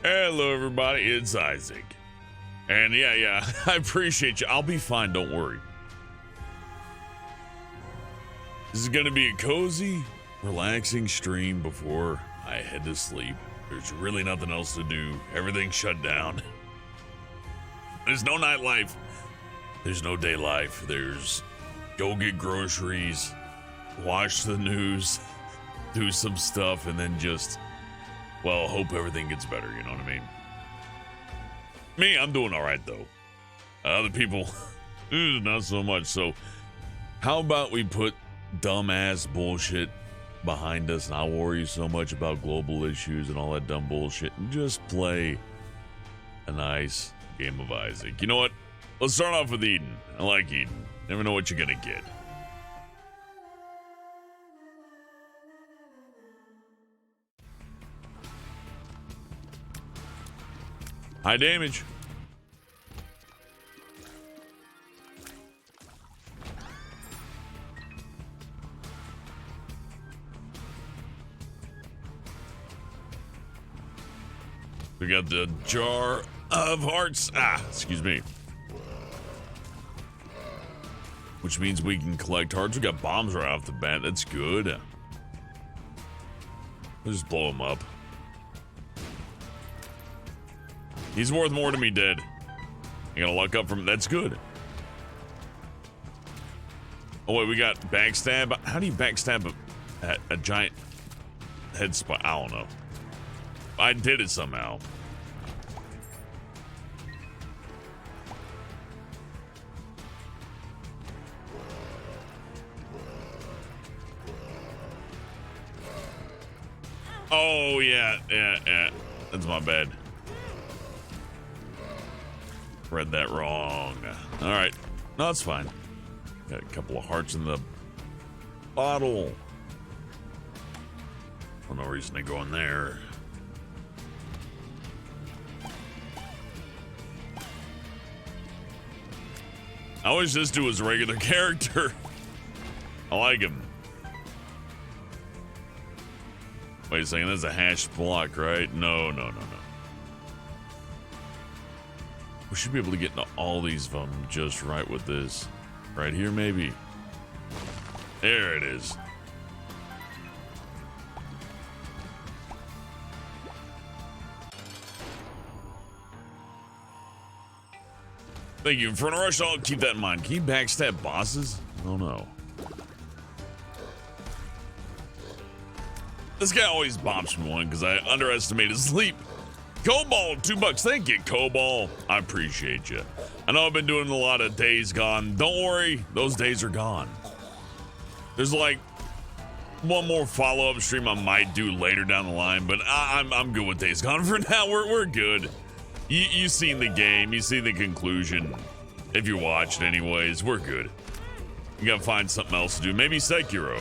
Hello, everybody. It's Isaac. And yeah, I appreciate you. I'll be fine. Don't worry. This is going to be a cozy, relaxing stream before I head to sleep. There's really nothing else to do. Everything's shut down. There's no nightlife. There's no day life. There's go get groceries, watch the news, do some stuff, and then just, well, hope everything gets better. You know what I mean? Me, I'm doing all right, though. Other people, not so much. So how about we put dumbass bullshit behind us, and I'll worry so much about global issues and all that dumb bullshit, and just play a nice game of Isaac. You know what? Let's start off with Eden. I like Eden. Never know what you're gonna get. High damage. We got the jar of hearts. Excuse me. Which means we can collect hearts. We got bombs right off the bat. That's good. We'll just blow him up. He's worth more to me dead. You gotta luck up from. That's good. Oh wait, we got backstab. How do you backstab a giant head spot? I don't know. I did it somehow. Oh yeah. That's my bad. Read that wrong. All right, no, that's fine. Got a couple of hearts in the bottle. For no reason to go in there. I always just do his regular character. I like him. Wait a second, that's a hashed block, right? No. We should be able to get into all these of them just right with this. Right here, maybe. There it is. Thank you. For a rush, I'll keep that in mind. Can you backstab bosses? I don't know. This guy always bops me one because I underestimate his sleep. Cobalt, $2. Thank you, Cobalt. I appreciate you. I know I've been doing a lot of Days Gone. Don't worry, those days are gone. There's like one more follow-up stream I might do later down the line, but I'm good with Days Gone for now. We're good. You've seen the game. You've seen the conclusion. If you watched anyways, we're good. You gotta find something else to do. Maybe Sekiro.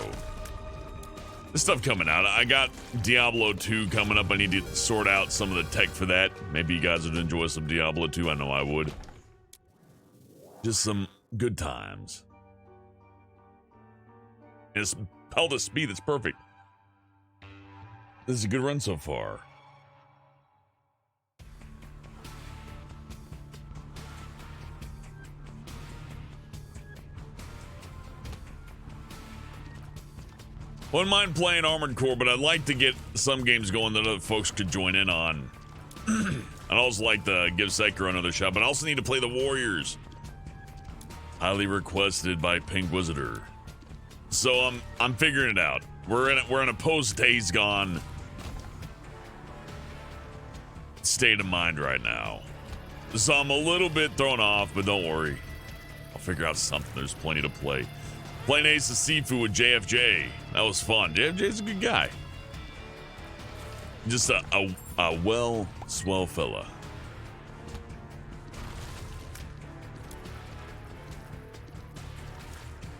This stuff coming out. I got Diablo 2 coming up. I need to sort out some of the tech for that. Maybe you guys would enjoy some Diablo 2. I know I would. Just some good times. It's held a speed that's perfect. This is a good run so far. Wouldn't mind playing Armored Core, but I'd like to get some games going that other folks could join in on. I'd also like to give Sekiro another shot, but I also need to play the Warriors. Highly requested by Pink Wizarder. So I'm figuring it out. We're in a post Days Gone state of mind right now. So I'm a little bit thrown off, but don't worry. I'll figure out something. There's plenty to play. Playing Ace of Sifu with JFJ. That was fun. JFJ's a good guy. Just a swell fella.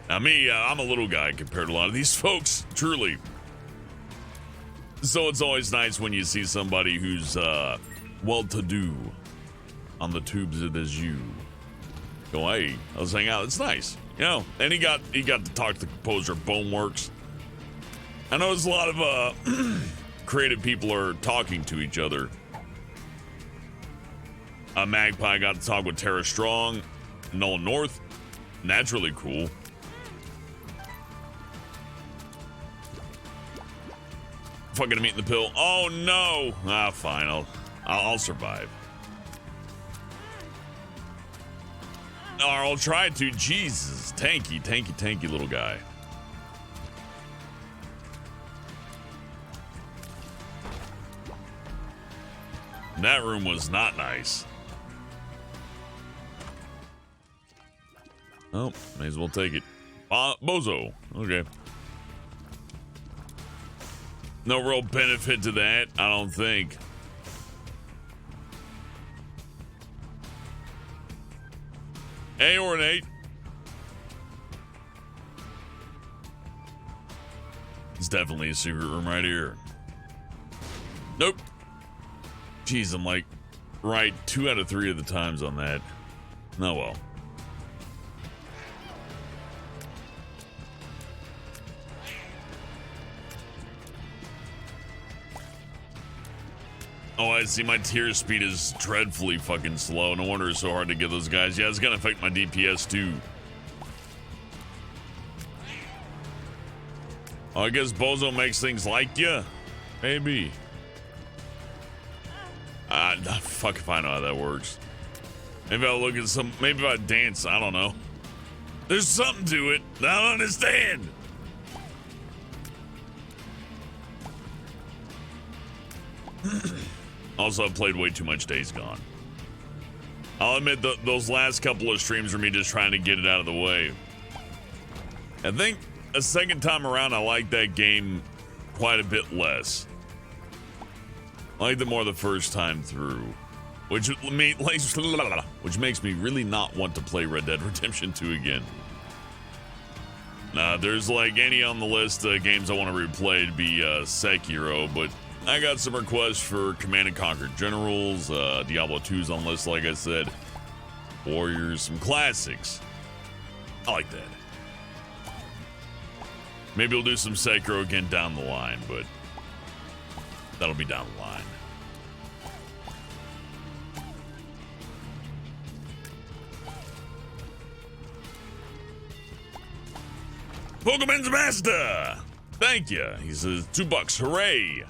Now me, I'm a little guy compared to a lot of these folks, truly. So it's always nice when you see somebody who's well-to-do on the tubes as you. Go, hey, let's hang out. It's nice. You know, and he got to talk to the composer of Boneworks. I know there's a lot of creative people are talking to each other Magpie got to talk with Tara Strong, Nolan North, and that's really cool. Fucking meat in the pill. Oh no! Ah, fine. I'll survive. Or I'll try to. Jesus, tanky little guy. That room was not nice. Oh, may as well take it. Bozo. Okay. No real benefit to that, I don't think. Hey, Ornate. It's definitely a secret room right here. Nope. Jeez, I'm like right 2 out of 3 of the times on that. Oh well. Oh, I see my tier speed is dreadfully fucking slow. No wonder it's so hard to get those guys. Yeah, it's gonna affect my DPS too. Oh, I guess Bozo makes things like ya. Maybe. Fuck if I know how that works. Maybe I'll look at some, maybe if I dance, I don't know. There's something to it. I don't understand. Also, I've played way too much Days Gone. I'll admit those last couple of streams were me just trying to get it out of the way. I think a second time around, I like that game quite a bit less. I liked it more the first time through, which makes me really not want to play Red Dead Redemption 2 again. There's like any on the list of games I want to replay to be Sekiro, but I got some requests for Command & Conquer Generals, Diablo 2's on the list, like I said, Warriors, some classics. I like that. Maybe we'll do some Sekiro again down the line, but that'll be down the line. Pokemon's Master! Thank you. He says $2. Hooray!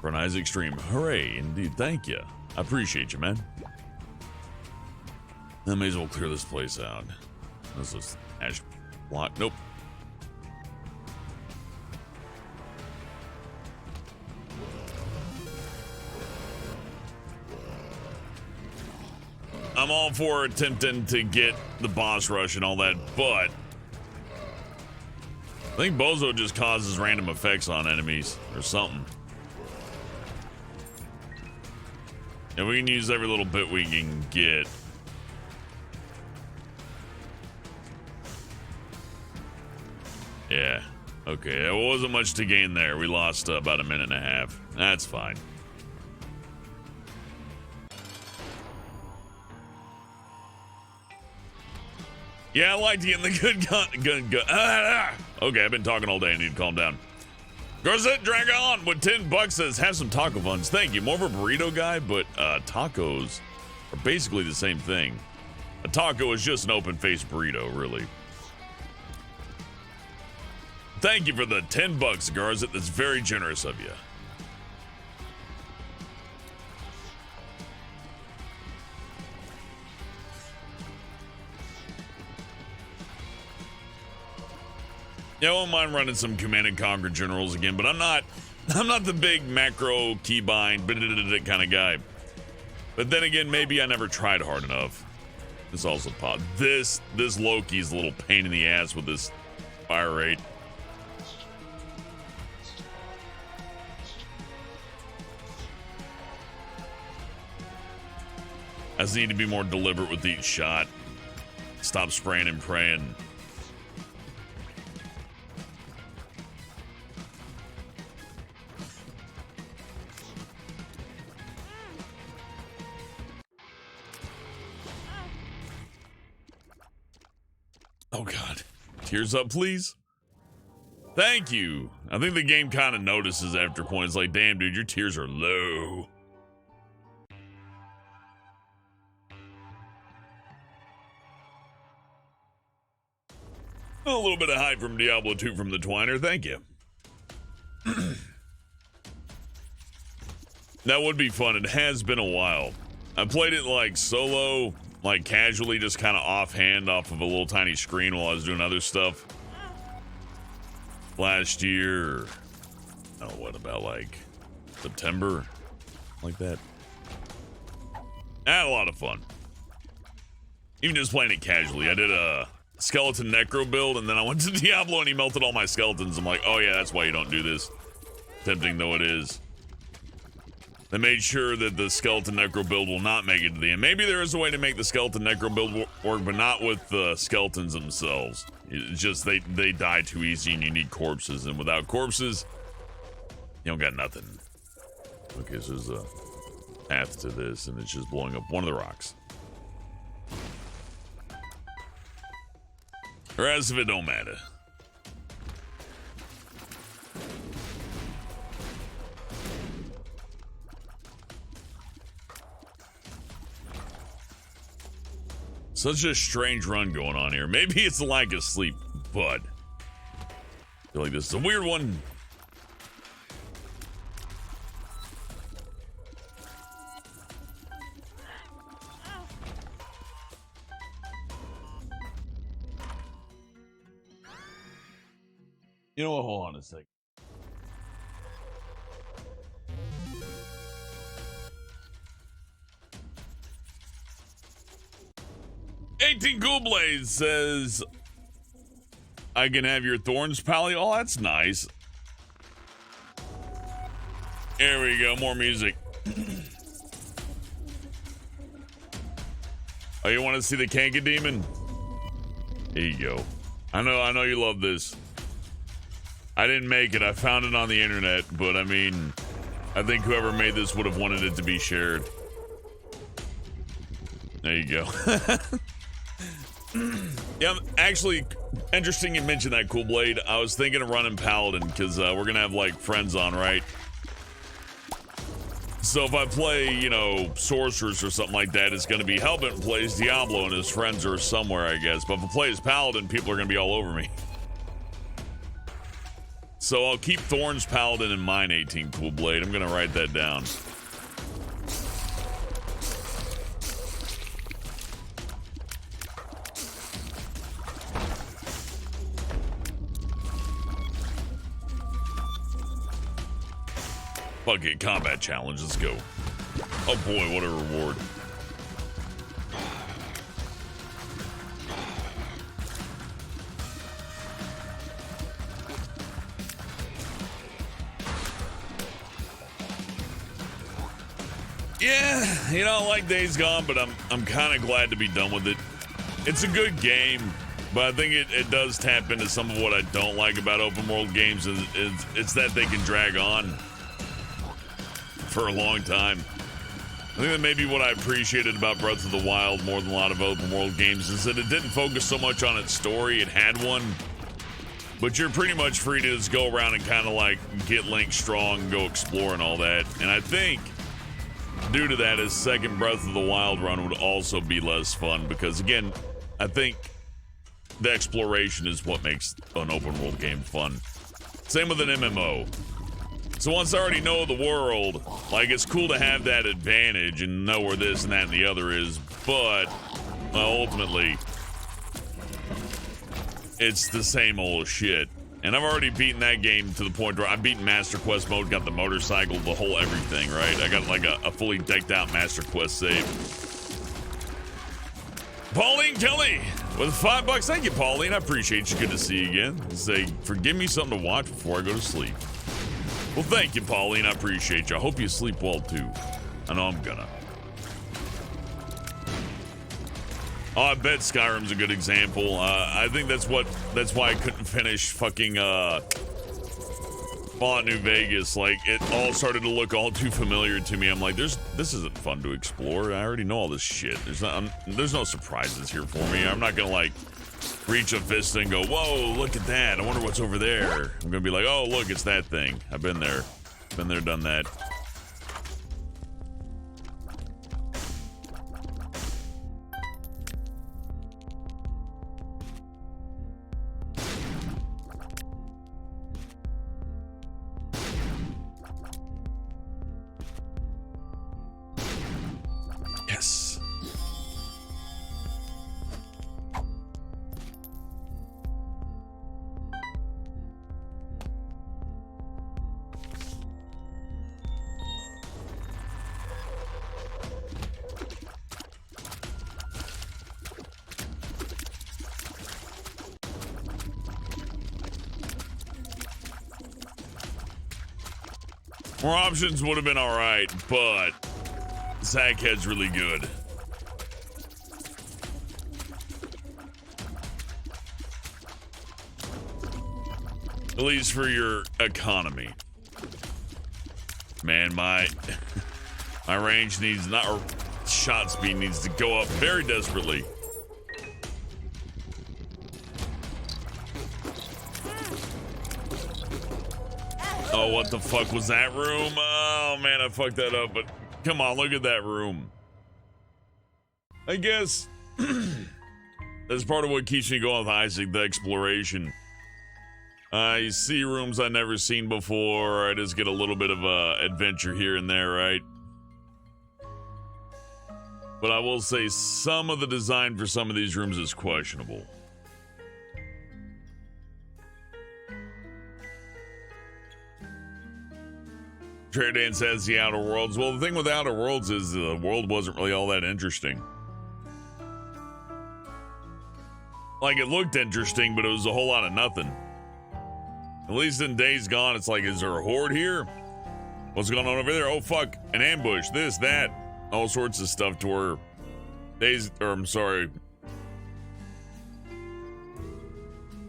For an Isaac stream. Hooray, indeed. Thank you. I appreciate you, man. I may as well clear this place out. This is ash block. Nope. I'm all for attempting to get the boss rush and all that, but I think Bozo just causes random effects on enemies or something. And we can use every little bit we can get. Yeah. Okay, there wasn't much to gain there. We lost about a minute and a half. That's fine. Yeah, I like getting the good gun. Okay, I've been talking all day. I need to calm down. Grosset Dragon with $10 says, have some taco funds. Thank you. More of a burrito guy, but tacos are basically the same thing. A taco is just an open-faced burrito, really. Thank you for the $10, Garzet. That's very generous of you. Yeah, I won't mind running some Command & Conquer Generals again, but I'm not the big macro keybind kind of guy. But then again, maybe I never tried hard enough. This also pop. This Loki's a little pain in the ass with this fire rate. I just need to be more deliberate with each shot. Stop spraying and praying. Oh God. Tears up, please. Thank you. I think the game kind of notices after points like, damn, dude, your tears are low. A little bit of hype from Diablo 2 from the Twiner. Thank you. That would be fun. It has been a while. I played it like solo, like casually, just kind of offhand off of a little tiny screen while I was doing other stuff. Last year, I don't know, what about like September? Like that. I had a lot of fun. Even just playing it casually. I did a skeleton necro build, and then I went to Diablo and he melted all my skeletons. I'm like, oh yeah, that's why you don't do this. Tempting though it is. They made sure that the skeleton necro build will not make it to the end. Maybe there is a way to make the skeleton necro build work, but not with the skeletons themselves. It's just they die too easy and you need corpses, and without corpses, you don't got nothing. Okay, so there's a path to this, and it's just blowing up one of the rocks. The rest of it don't matter. Such a strange run going on here. Maybe it's a lack of sleep, but I feel like this is a weird one. You know what? Hold on a second. Cool Blades says, I can have your thorns, Pally. Oh, that's nice. There we go. More music. Oh, you want to see the Kanka Demon? There you go. I know you love this. I didn't make it. I found it on the internet, but I mean, I think whoever made this would have wanted it to be shared. There you go. Yeah, actually, interesting you mentioned that, Cool Blade. I was thinking of running Paladin because we're gonna have like friends on, right? So if I play, you know, Sorcerers or something like that, it's gonna be Hellbent plays Diablo and his friends are somewhere, I guess. But if I play as Paladin, people are gonna be all over me. So I'll keep Thorns Paladin in mind, 18 Cool Blade. I'm gonna write that down. Fuck it, combat challenge, let's go. Oh boy, what a reward. Yeah, you know, I like Days Gone, but I'm kind of glad to be done with it. It's a good game, but I think it does tap into some of what I don't like about open world games. It's that they can drag on for a long time. I think that maybe what I appreciated about Breath of the Wild more than a lot of open world games is that it didn't focus so much on its story. It had one, but you're pretty much free to just go around and kind of like get Link strong and go explore and all that. And I think due to that, his second Breath of the Wild run would also be less fun because, again, I think the exploration is what makes an open world game fun. Same with an MMO. So once I already know the world, like, it's cool to have that advantage and know where this and that and the other is, but, well, ultimately, it's the same old shit. And I've already beaten that game to the point where I've beaten Master Quest mode, got the motorcycle, the whole everything, right? I got like a fully decked out Master Quest save. Pauline Kelly with $5. Thank you, Pauline. I appreciate you. Good to see you again. Say, forgive me something to watch before I go to sleep. Well, thank you, Pauline. I appreciate you. I hope you sleep well, too. I know I'm gonna. Oh, I bet Skyrim's a good example. I think that's why I couldn't finish fucking Fallout New Vegas. Like, it all started to look all too familiar to me. I'm like, this isn't fun to explore. I already know all this shit. There's no surprises here for me. I'm not gonna like reach a fist and go, whoa, look at that. I wonder what's over there. I'm gonna be like, oh, look, it's that thing. I've been there. Been there, done that. More options would have been alright, but Sackhead's really good. At least for your economy. Man, my range needs not, or shot speed needs to go up very desperately. Oh, what the fuck was that room? Oh man, I fucked that up, but come on, look at that room. I guess that's part of what keeps me going with Isaac, the exploration. I see rooms I've never seen before. I just get a little bit of adventure here and there, right? But I will say some of the design for some of these rooms is questionable. Traidan says the Outer Worlds. Well, the thing with Outer Worlds is the world wasn't really all that interesting. Like, it looked interesting, but it was a whole lot of nothing. At least in Days Gone, it's like, is there a horde here? What's going on over there? Oh, fuck, an ambush, this, that. All sorts of stuff to where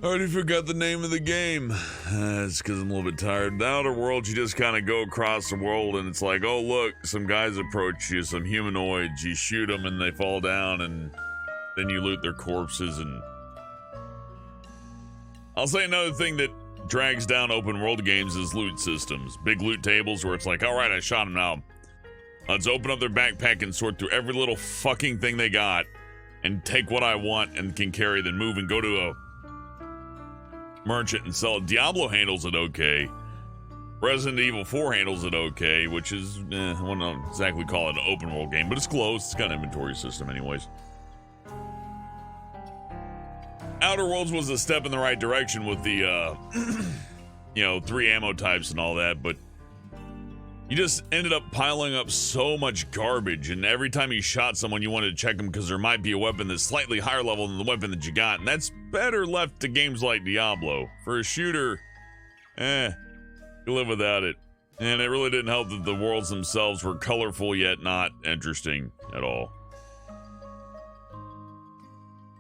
I already forgot the name of the game. It's because I'm a little bit tired. The Outer Worlds, you just kind of go across the world and it's like, oh, look, some guys approach you, some humanoids. You shoot them and they fall down and then you loot their corpses. And I'll say another thing that drags down open world games is loot systems. Big loot tables where it's like, all right, I shot them now. Let's open up their backpack and sort through every little fucking thing they got and take what I want and can carry, then move and go to a merchant and sell it. Diablo handles it okay. Resident Evil 4 handles it okay, which is, I wouldn't exactly call it an open world game, but it's close. It's got an inventory system anyways. Outer Worlds was a step in the right direction with the, 3 ammo types and all that, but you just ended up piling up so much garbage, and every time you shot someone, you wanted to check them because there might be a weapon that's slightly higher level than the weapon that you got, and that's better left to games like Diablo. For a shooter, you live without it. And it really didn't help that the worlds themselves were colorful yet not interesting at all.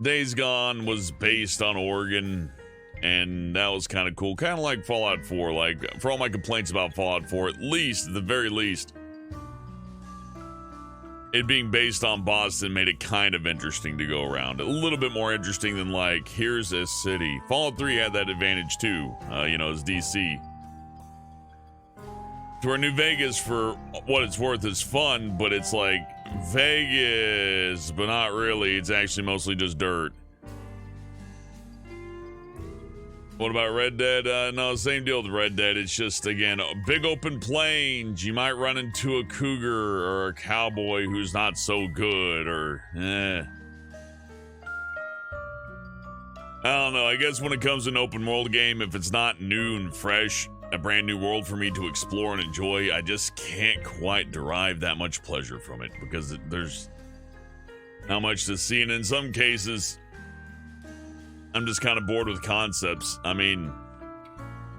Days Gone was based on Oregon, and that was kind of cool. Kind of like Fallout 4. Like, for all my complaints about Fallout 4, at the very least, it being based on Boston made it kind of interesting to go around. A little bit more interesting than, like, here's a city. Fallout 3 had that advantage too, as DC. To where New Vegas, for what it's worth, is fun, but it's like Vegas, but not really. It's actually mostly just dirt. What about Red Dead? No, same deal with Red Dead. It's just, again, big open plains. You might run into a cougar or a cowboy who's not so good, or I don't know. I guess when it comes to an open world game, if it's not new and fresh, a brand new world for me to explore and enjoy, I just can't quite derive that much pleasure from it because there's not much to see. And in some cases, I'm just kind of bored with concepts. I mean,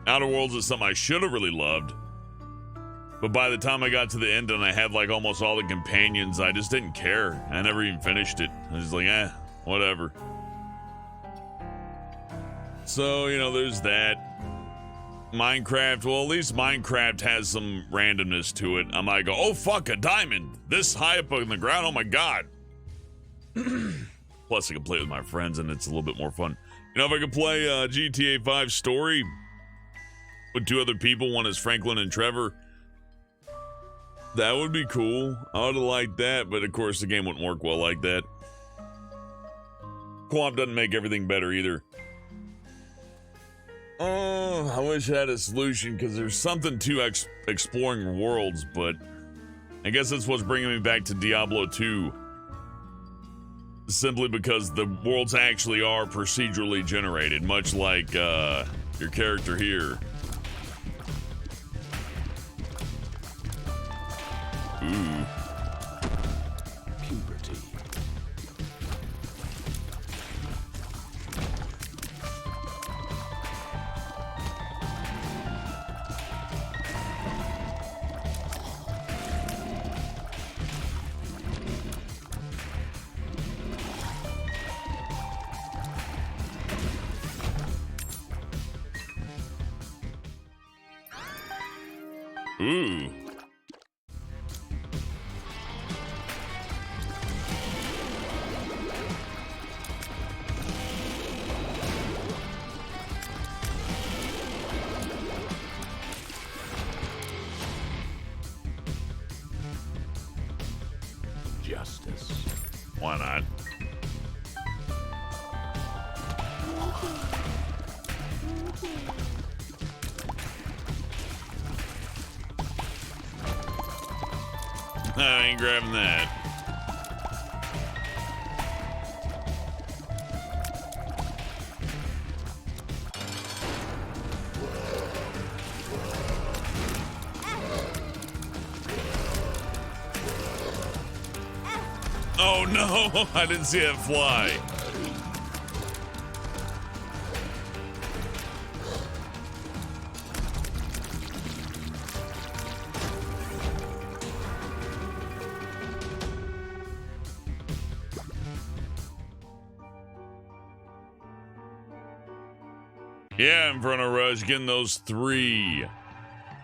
Outer Worlds is something I should have really loved, but by the time I got to the end and I had like almost all the companions, I just didn't care. I never even finished it. I was like, whatever. So, there's that. Minecraft, well, at least Minecraft has some randomness to it. I might go, oh fuck, a diamond this high up on the ground, oh my god. Plus I can play with my friends and it's a little bit more fun. If I could play GTA 5 story with 2 other people, one is Franklin and Trevor, that would be cool. I would have liked that, but of course the game wouldn't work well like that. Co-op doesn't make everything better either. Oh, I wish I had a solution, because there's something to exploring worlds, but I guess that's what's bringing me back to Diablo 2. Simply because the worlds actually are procedurally generated, much like your character here. Ooh. Puberty. Ooh. Justice. Why not? I ain't grabbing that. Oh no, I didn't see it fly. Yeah, in front of Rush, getting those 3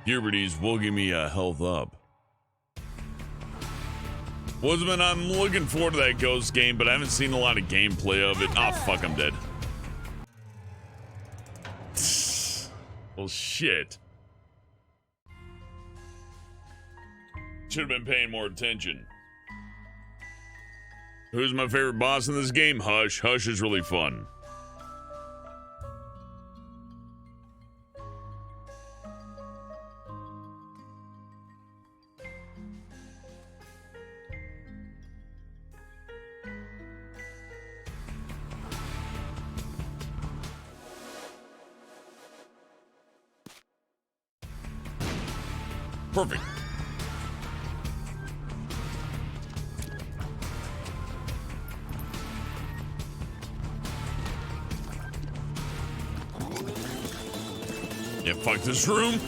puberties will give me a health up. Woodman, I'm looking forward to that Ghost game, but I haven't seen a lot of gameplay of it. Oh, fuck, I'm dead. Well, shit. Should have been paying more attention. Who's my favorite boss in this game? Hush. Hush is really fun. Perfect. Yeah, fuck this room.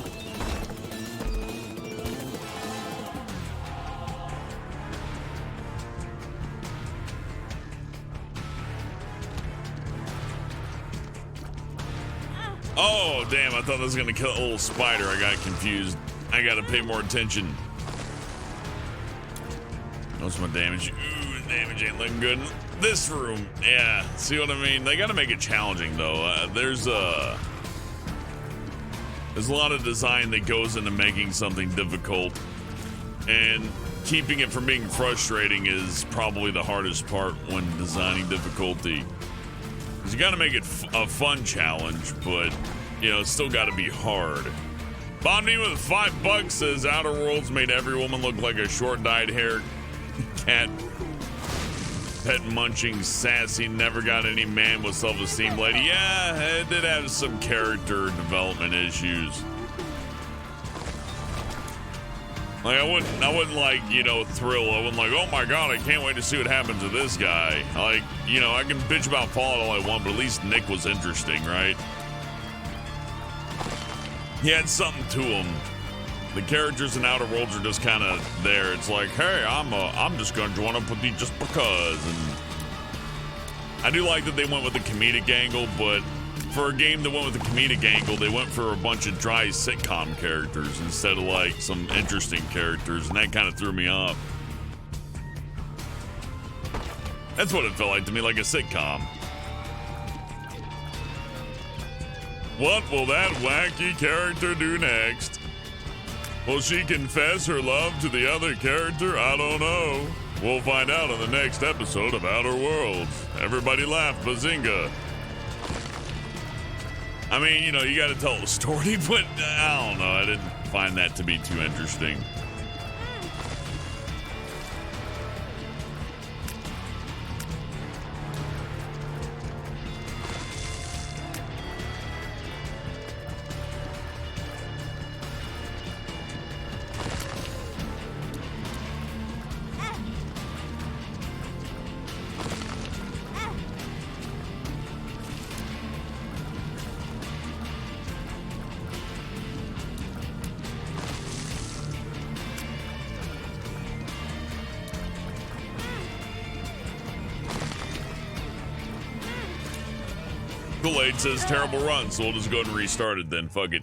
Oh, damn, I thought that was gonna kill a little spider. I got confused. I gotta pay more attention. What's my damage? Ooh, the damage ain't looking good. This room, yeah, see what I mean? They gotta make it challenging, though. There's a lot of design that goes into making something difficult, and keeping it from being frustrating is probably the hardest part when designing difficulty. Because you gotta make it a fun challenge, but, you know, it's still gotta be hard. Bondi with $5 says Outer Worlds made every woman look like a short dyed hair cat. Pet munching, sassy, never got any man with self-esteem lady. Yeah, it did have some character development issues. Like I wouldn't like, you know, thrill. I wouldn't like, oh my god, I can't wait to see what happens to this guy. Like, you know, I can bitch about Fallout all I want, but at least Nick was interesting, right? He had something to him. The characters in Outer Worlds are just kind of there. It's like, hey, I'm just gonna join up with you just because. And I do like that they went with the comedic angle, but for a game that went with the comedic angle, they went for a bunch of dry sitcom characters instead of like some interesting characters, and that kind of threw me off. That's what it felt like to me, like a sitcom. What will that wacky character do next? Will she confess her love to the other character? I don't know. We'll find out on the next episode of Outer Worlds. Everybody laugh, bazinga. I mean, you know, you gotta tell the story, but I don't know. I didn't find that to be too interesting. Kool-Aid says terrible run, so we'll just go ahead and restart it then. Fuck it.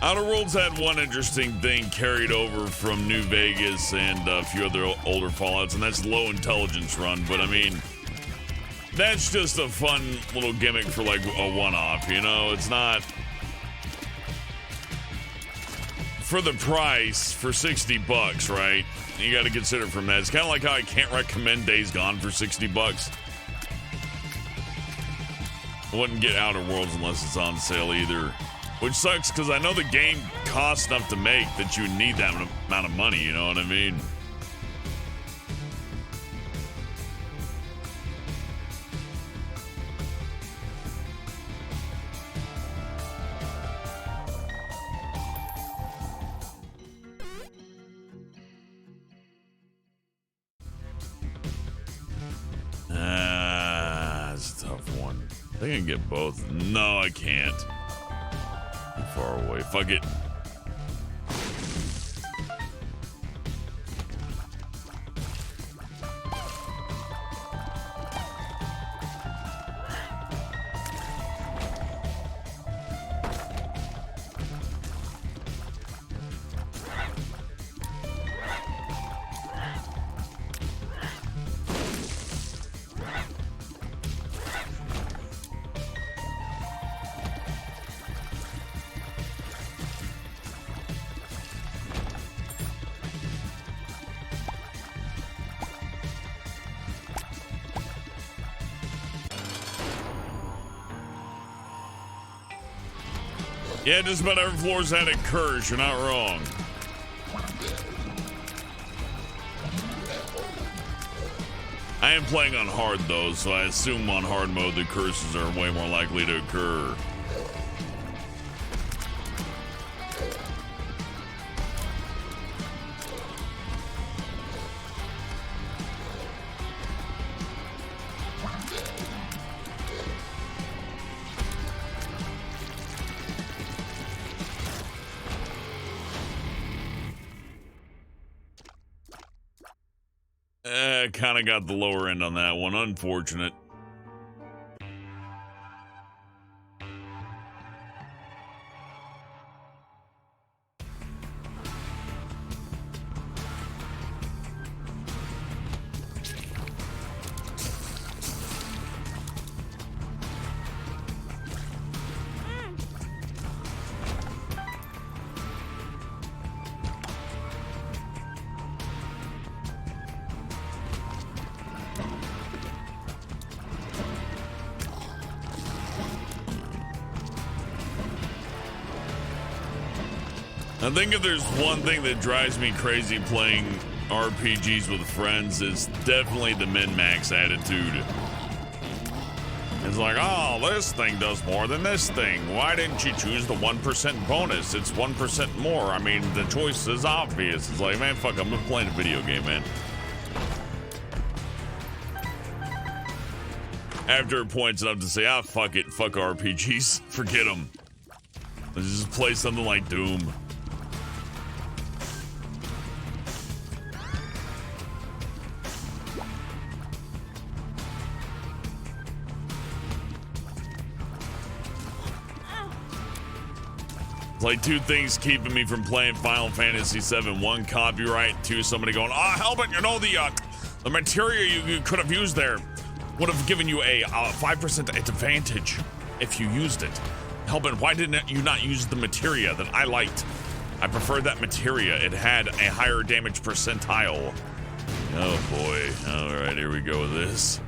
Outer Worlds had one interesting thing carried over from New Vegas and a few other older Fallouts, and that's low intelligence run. But I mean, that's just a fun little gimmick for like a one-off, you know? It's not for the price for $60, right? You got to consider it from that. It's kind of like how I can't recommend Days Gone for $60. I wouldn't get Outer Worlds unless it's on sale either. Which sucks because I know the game costs enough to make that you need that amount of money, you know what I mean? That's a tough one. I think I can get both. No, I can't. Too far away. Fuck it. Yeah, just about every floor's had a curse. You're not wrong. I am playing on hard, though, so I assume on hard mode the curses are way more likely to occur. Kind of got the lower end on that one. Unfortunate. I think if there's one thing that drives me crazy playing RPGs with friends, it's definitely the min-max attitude. It's like, oh, this thing does more than this thing. Why didn't you choose the 1% bonus? It's 1% more. I mean, the choice is obvious. It's like, man, fuck, I'm playing a video game, man. After it points it up to say, ah, fuck it, fuck RPGs, forget them. Let's just play something like Doom. It's like two things keeping me from playing Final Fantasy VII. One, copyright. Two, somebody going, ah, Helbert, you know, the materia you could have used there would have given you a 5% advantage if you used it. Helbert, why didn't you not use the materia that I liked? I preferred that materia. It had a higher damage percentile. Oh boy. All right, here we go with this.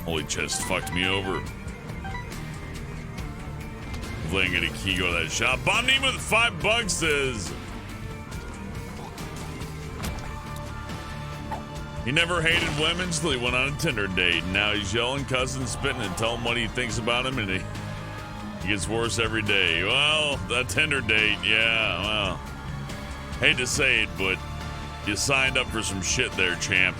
Holy chest fucked me over. Hopefully I can get a key, go to that shop. Bomb Name with $5 says he never hated women until he went on a Tinder date. Now he's yelling, cussing, spitting, and telling what he thinks about him, and It gets worse every day. Well, a Tinder date, yeah, well. Hate to say it, but you signed up for some shit there, champ.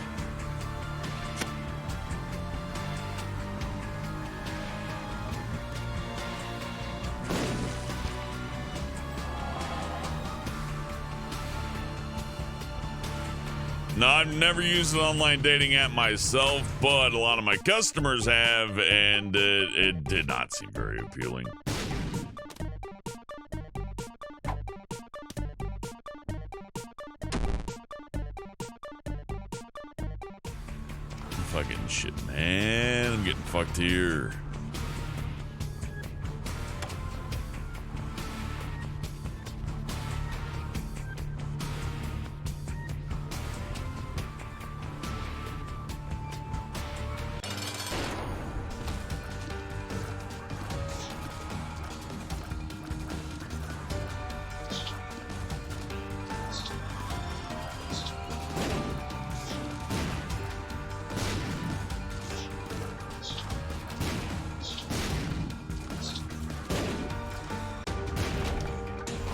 No, I've never used an online dating app myself, but a lot of my customers have, and it did not seem very appealing. Fucking shit, man. I'm getting fucked here.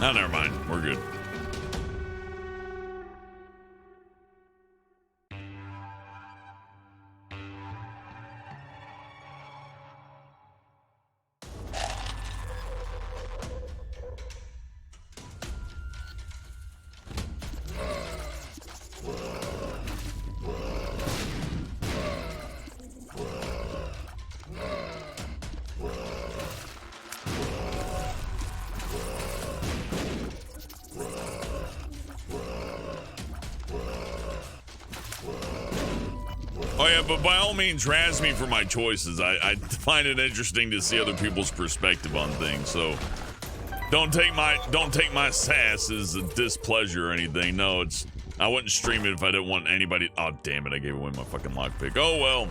Oh, never mind. We're good. Oh yeah, but by all means, razz me for my choices. I find it interesting to see other people's perspective on things. So don't take my sass as a displeasure or anything. No, I wouldn't stream it if I didn't want anybody. Oh damn it! I gave away my fucking lockpick. Oh well.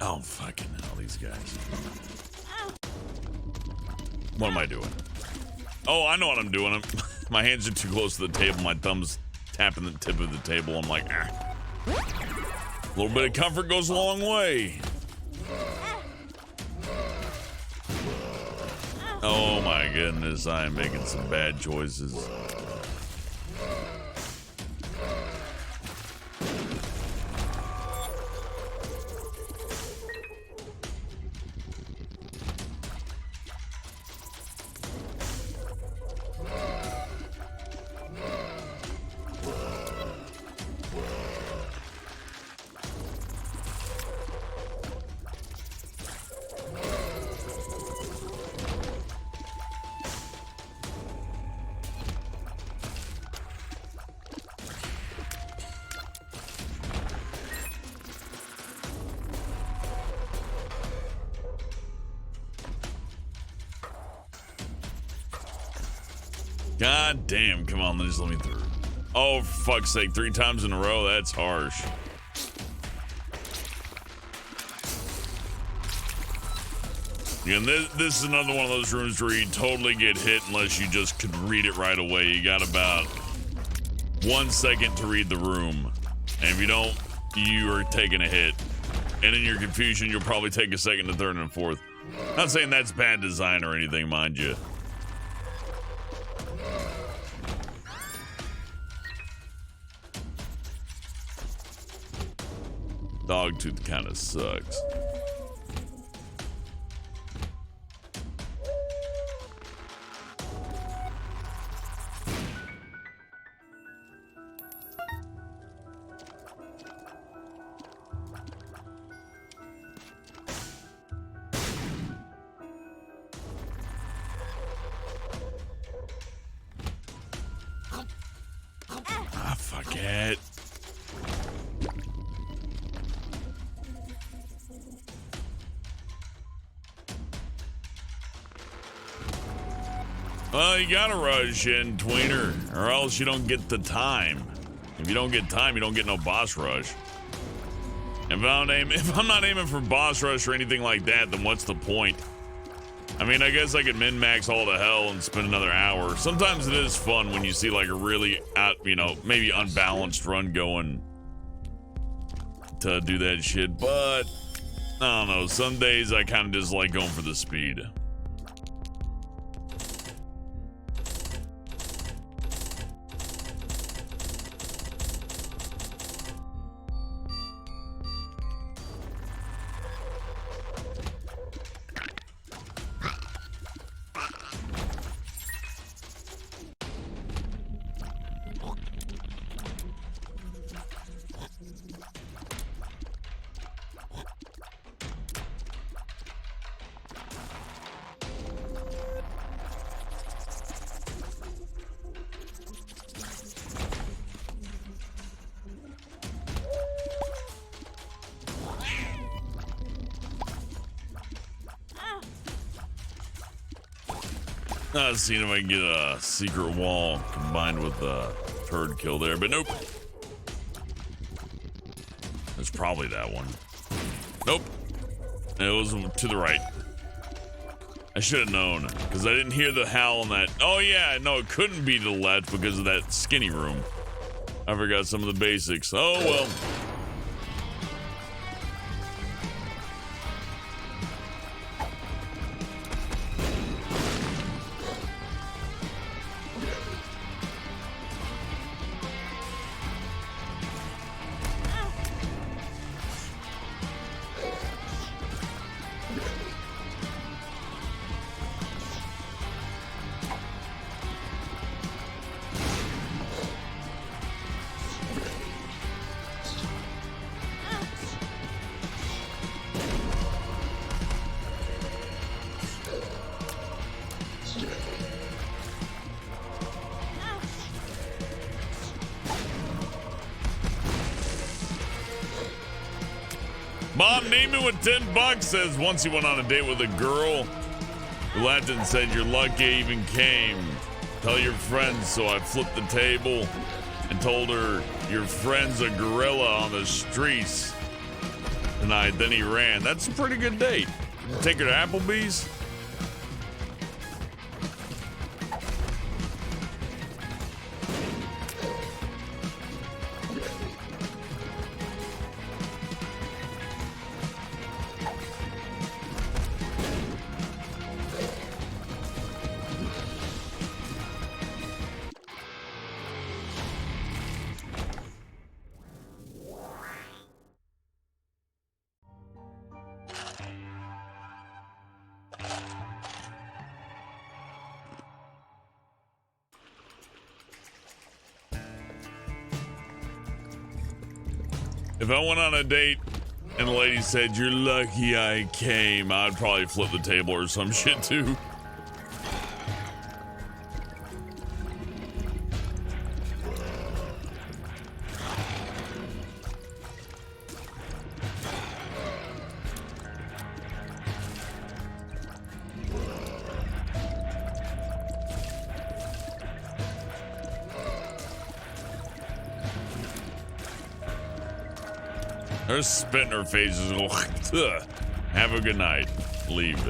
Oh fucking hell, these guys. What am I doing? Oh, I know what I'm doing. My hands are too close to the table. My thumb's tapping the tip of the table. I'm like, ah. A little bit of comfort goes a long way. Oh my goodness, I am making some bad choices. God damn, come on, just let me through. Oh, for fuck's sake, 3 times in a row? That's harsh. Yeah, and this is another one of those rooms where you totally get hit unless you just could read it right away. You got about 1 second to read the room. And if you don't, you are taking a hit. And in your confusion, you'll probably take a second, a third, and a fourth. Not saying that's bad design or anything, mind you. Dogtooth kind of sucks. Ah, fuck it. Well, you gotta rush in, tweener, or else you don't get the time. If you don't get time, you don't get no boss rush. If I'm not aiming for boss rush or anything like that, then what's the point? I mean, I guess I could min-max all to hell and spend another hour. Sometimes it is fun when you see like a really maybe unbalanced run going to do that shit, but I don't know. Some days I kind of just like going for the speed. Seeing if I can get a secret wall combined with a turd kill there, but nope. It's probably that one. Nope. It was to the right. I should have known, because I didn't hear the howl on that. Oh yeah, no, it couldn't be to the left because of that skinny room. I forgot some of the basics. Oh well. Bob Neiman with $10 says once he went on a date with a girl who laughed and said, "You're lucky I even came. Tell your friends." So I flipped the table and told her, "Your friend's a gorilla on the streets tonight." Then he ran. That's a pretty good date. Take her to Applebee's. If I went on a date and the lady said, "You're lucky I came," I'd probably flip the table or some shit too. Her spit in her face is ugh. Have a good night. Leave.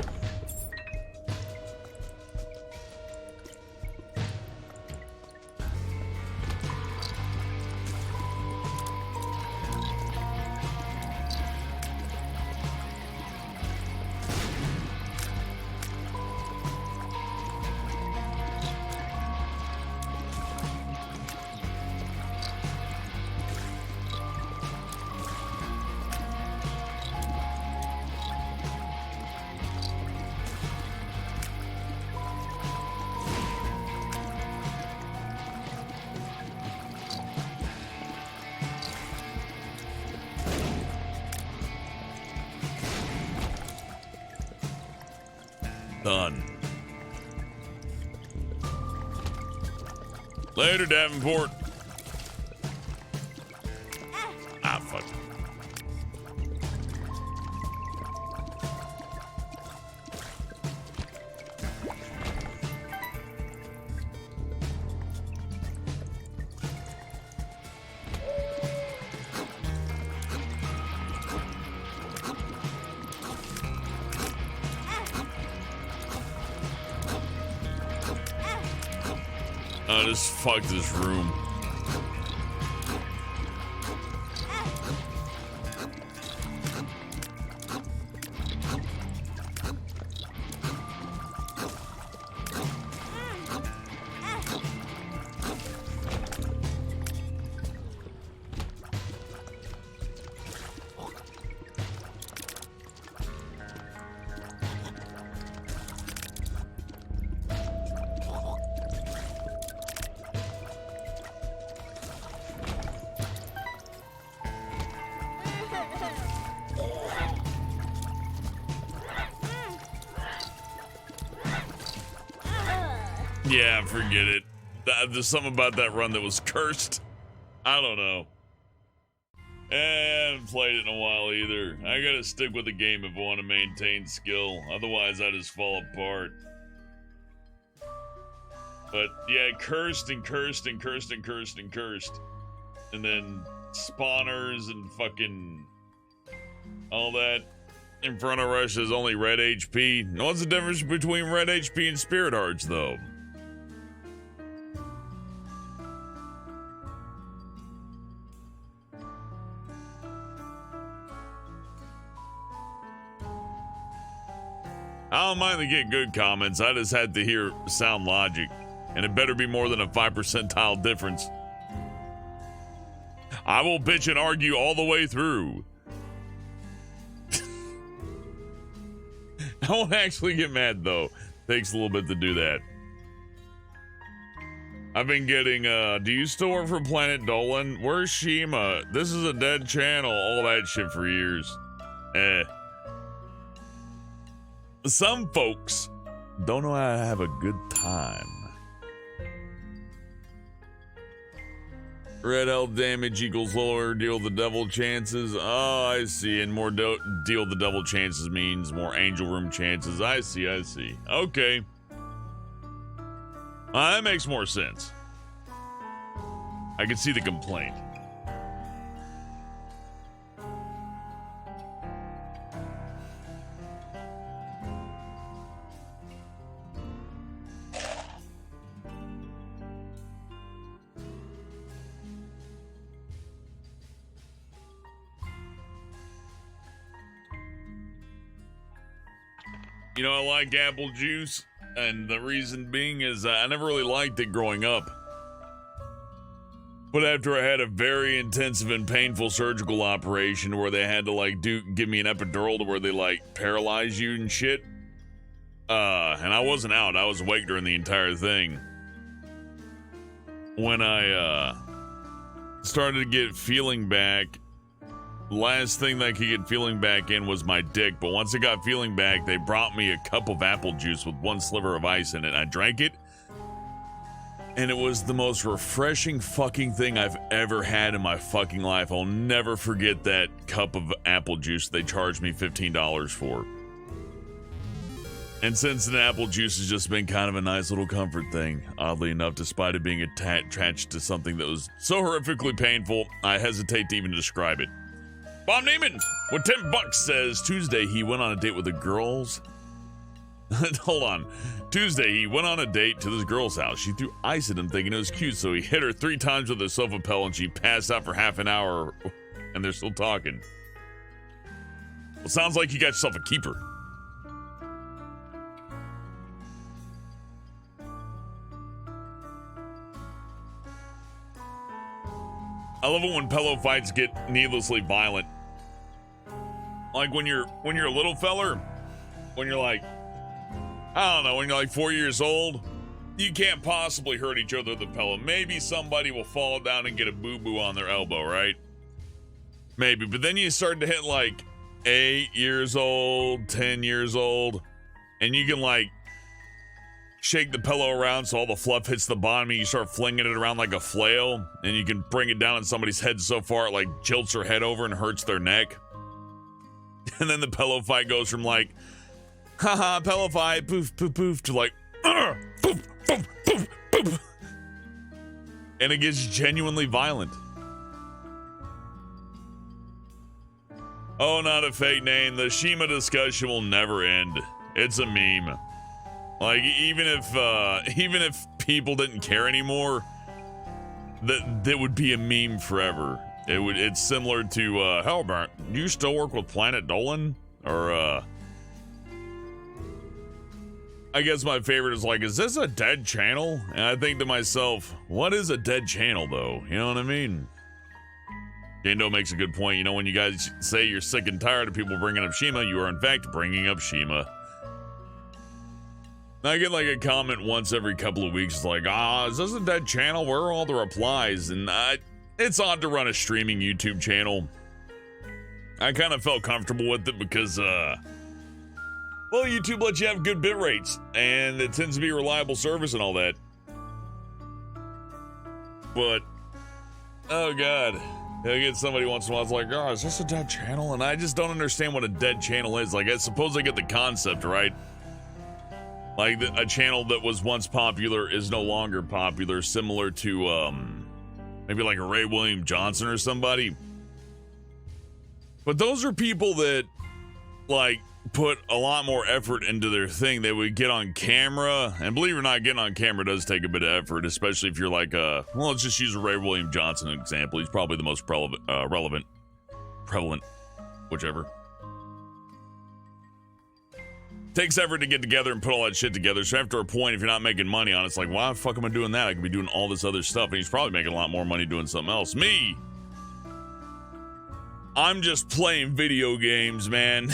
Done. Later, Davenport. Ah, fuck. Just fuck this room. Yeah, forget it. There's something about that run that was cursed. I don't know. I haven't played it in a while either. I gotta stick with the game if I want to maintain skill. Otherwise, I just fall apart. But yeah, cursed and cursed and cursed and cursed and cursed. And then spawners and fucking all that. Inferno Rush is only red HP. What's the difference between red HP and Spirit Hearts, though? I don't mind to get good comments. I just had to hear sound logic. And it better be more than a 5 percentile difference. I will bitch and argue all the way through. I won't actually get mad, though. Takes a little bit to do that. I've been getting, do you still work for Planet Dolan? Where's Shima? This is a dead channel. All that shit for years. Some folks don't know how to have a good time. Red health damage equals lower deal the devil chances. Oh, I see. And more deal the devil chances means more angel room chances. I see. Okay. That makes more sense. I can see the complaint. You know, I like apple juice, and the reason being is I never really liked it growing up. But after I had a very intensive and painful surgical operation where they had to like give me an epidural to where they like paralyze you and shit, and I wasn't out, I was awake during the entire thing. When I started to get feeling back, last thing that I could get feeling back in was my dick, but once I got feeling back, they brought me a cup of apple juice with one sliver of ice in it. I drank it, and it was the most refreshing fucking thing I've ever had in my fucking life. I'll never forget that cup of apple juice they charged me $15 for. And since then, apple juice has just been kind of a nice little comfort thing, oddly enough, despite it being attached to something that was so horrifically painful, I hesitate to even describe it. Bob Neiman with $10 says Tuesday he went on a date with the girls. Hold on. Tuesday he went on a date to this girl's house. She threw ice at him thinking it was cute, so he hit her 3 times with a sofa pillow and she passed out for half an hour and they're still talking. Well, sounds like you got yourself a keeper. I love it when pillow fights get needlessly violent. Like when you're a little feller, when you're like, I don't know, when you're like 4 years old, you can't possibly hurt each other with a pillow. Maybe somebody will fall down and get a boo-boo on their elbow, right? Maybe, but then you start to hit like 8 years old, 10 years old, and you can like shake the pillow around so all the fluff hits the bottom and you start flinging it around like a flail, and you can bring it down on somebody's head so far it like jilts their head over and hurts their neck. And then the pillow fight goes from like, haha, pillow fight, poof, poof, poof, to like, poof, poof, poof, poof. And it gets genuinely violent. Oh, not a fake name. The Shima discussion will never end. It's a meme. Like, even if people didn't care anymore, that would be a meme forever. It's similar to, Hellburnt, do you still work with Planet Dolan? Or, I guess my favorite is like, is this a dead channel? And I think to myself, what is a dead channel, though? You know what I mean? Jando makes a good point. You know, when you guys say you're sick and tired of people bringing up Shima, you are in fact bringing up Shima. I get like a comment once every couple of weeks. It's like, is this a dead channel? Where are all the replies? And it's odd to run a streaming YouTube channel. I kind of felt comfortable with it because, Well, YouTube lets you have good bit rates, and it tends to be a reliable service and all that. But, oh god, I get somebody once in a while, it's like, oh, is this a dead channel? And I just don't understand what a dead channel is. Like, I suppose I get the concept, right? Like, a channel that was once popular is no longer popular, similar to, maybe like a Ray William Johnson or somebody. But those are people that, like, put a lot more effort into their thing. They would get on camera, and believe it or not, getting on camera does take a bit of effort, especially if you're like, well, let's just use a Ray William Johnson example. He's probably the most prevalent, whichever. Takes effort to get together and put all that shit together. So after a point, if you're not making money on it, it's like, why the fuck am I doing that? I could be doing all this other stuff, and he's probably making a lot more money doing something else. Me, I'm just playing video games, man.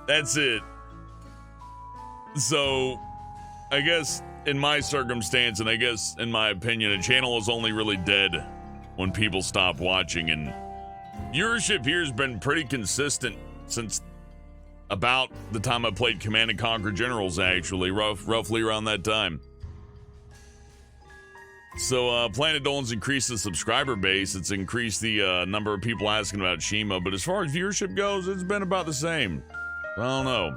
That's it. So, I guess in my circumstance, and I guess in my opinion, a channel is only really dead when people stop watching, and viewership here has been pretty consistent since about the time I played Command & Conquer Generals, actually, roughly around that time. So, Planet Dolan's increased the subscriber base. It's increased the number of people asking about Shima, but as far as viewership goes, it's been about the same. I don't know.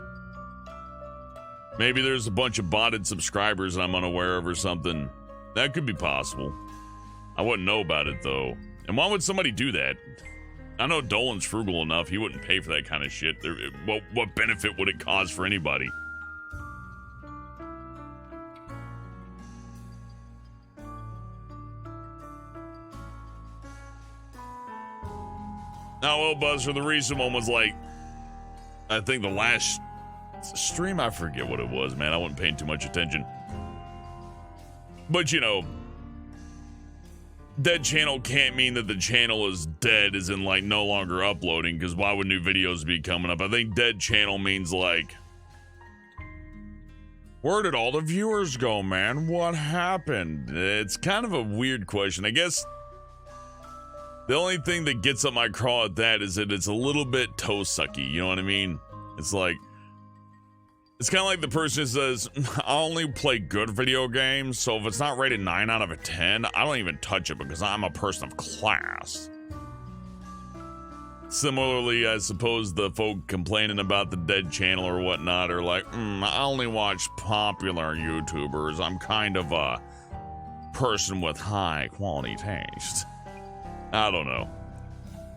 Maybe there's a bunch of botted subscribers I'm unaware of or something. That could be possible. I wouldn't know about it, though. And why would somebody do that? I know Dolan's frugal enough. He wouldn't pay for that kind of shit. What benefit would it cause for anybody? Now, well, Buzz, for the recent one was like, I think the last stream, I forget what it was, man. I wasn't paying too much attention. But, you know, dead channel can't mean that the channel is dead, as in, like, no longer uploading, because why would new videos be coming up? I think dead channel means, like, where did all the viewers go, man? What happened? It's kind of a weird question. I guess the only thing that gets up my craw at that is that it's a little bit toe sucky, you know what I mean? It's like, it's kind of like the person who says, I only play good video games, so if it's not rated 9 out of a 10, I don't even touch it because I'm a person of class. Similarly, I suppose the folk complaining about the dead channel or whatnot are like, I only watch popular YouTubers. I'm kind of a person with high quality taste. I don't know.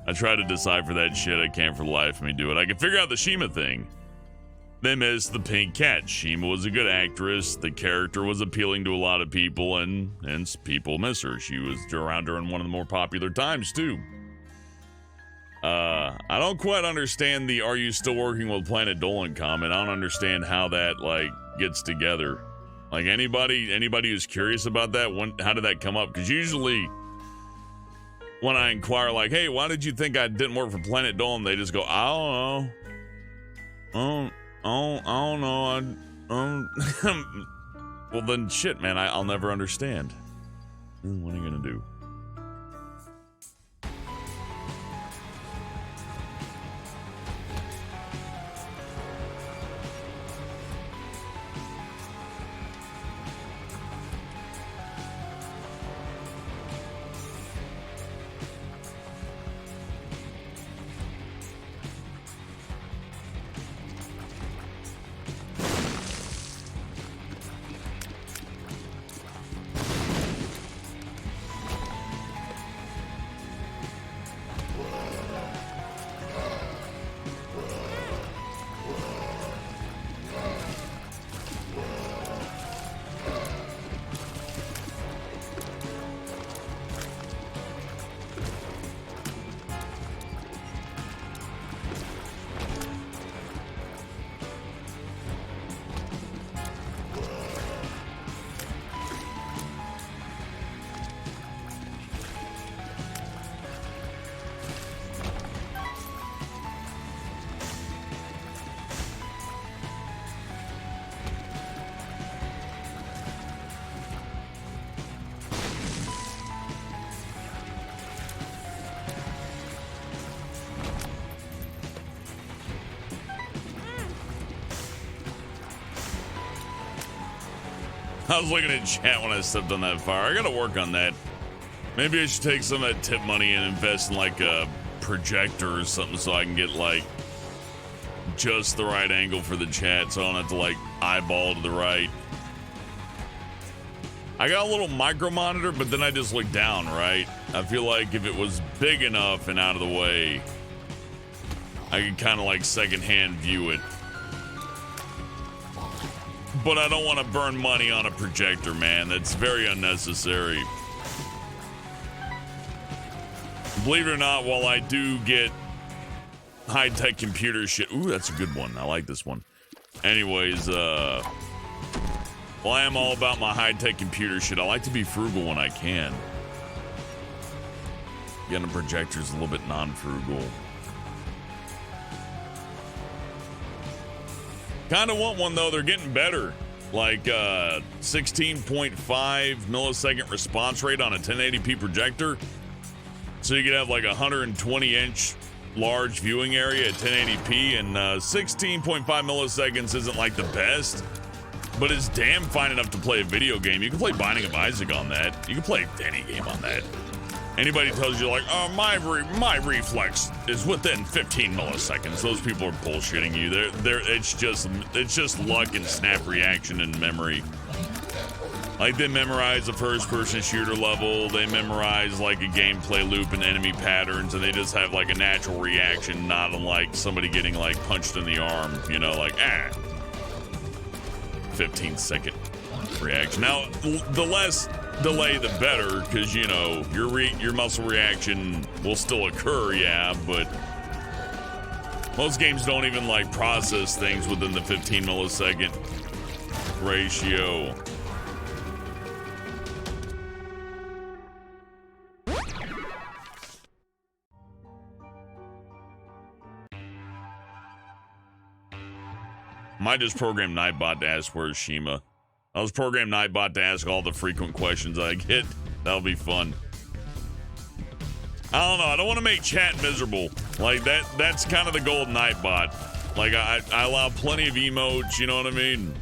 I try to decipher that shit. I can't for the life of me do it. I can figure out the Shima thing. They missed the pink cat. Shima was a good actress. The character was appealing to a lot of people, and hence people miss her. She was around during one of the more popular times, too. I don't quite understand the "Are you still working with Planet Dolan" comment. I don't understand how that, like, gets together. Like, anybody who's curious about that, how did that come up? Because usually when I inquire, like, hey, why did you think I didn't work for Planet Dolan? They just go, I don't know. I don't know. Well, then shit, man, I'll never understand. What are you gonna do? I was looking at chat when I stepped on that fire. I gotta work on that. Maybe I should take some of that tip money and invest in like a projector or something so I can get like just the right angle for the chat so I don't have to like eyeball to the right. I got a little micro monitor, but then I just look down, right? I feel like if it was big enough and out of the way, I could kind of like secondhand view it. But I don't want to burn money on a projector, man. That's very unnecessary. Believe it or not, while I do get high-tech computer shit... Ooh, that's a good one. I like this one. Anyways, well, I am all about my high-tech computer shit. I like to be frugal when I can. Getting a projector is a little bit non-frugal. Kind of want one, though. They're getting better. Like, 16.5 millisecond response rate on a 1080p projector. So you could have like a 120-inch large viewing area at 1080p, and 16.5 milliseconds isn't like the best, but it's damn fine enough to play a video game. You can play Binding of Isaac on that. You can play any game on that. Anybody tells you like, oh, my reflex is within 15 milliseconds. Those people are bullshitting you. It's just luck and snap reaction and memory. Like, they memorize a first-person shooter level, they memorize, like, a gameplay loop and enemy patterns, and they just have, like, a natural reaction, not unlike somebody getting, like, punched in the arm, you know, like, 15-second reaction. Now, the less delay, the better, because, you know, your muscle reaction will still occur, yeah, but most games don't even, like, process things within the 15 millisecond ratio. Might just program Nightbot to ask where's Shima. I'll just program Nightbot to ask all the frequent questions I get. That'll be fun. I don't know. I don't want to make chat miserable. Like, that's kind of the goal of Nightbot. Like, I allow plenty of emotes, you know what I mean?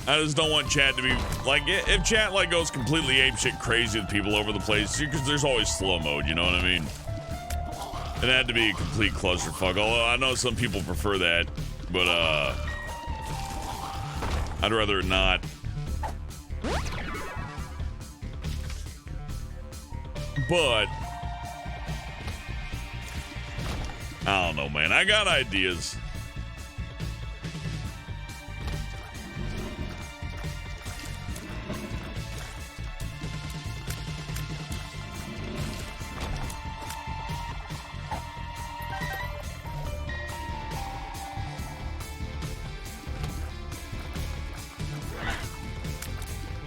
I just don't want chat to be... Like, if chat, like, goes completely apeshit crazy with people over the place, because there's always slow mode, you know what I mean? It had to be a complete clusterfuck, although I know some people prefer that, but, I'd rather not. But, I don't know, man. I got ideas.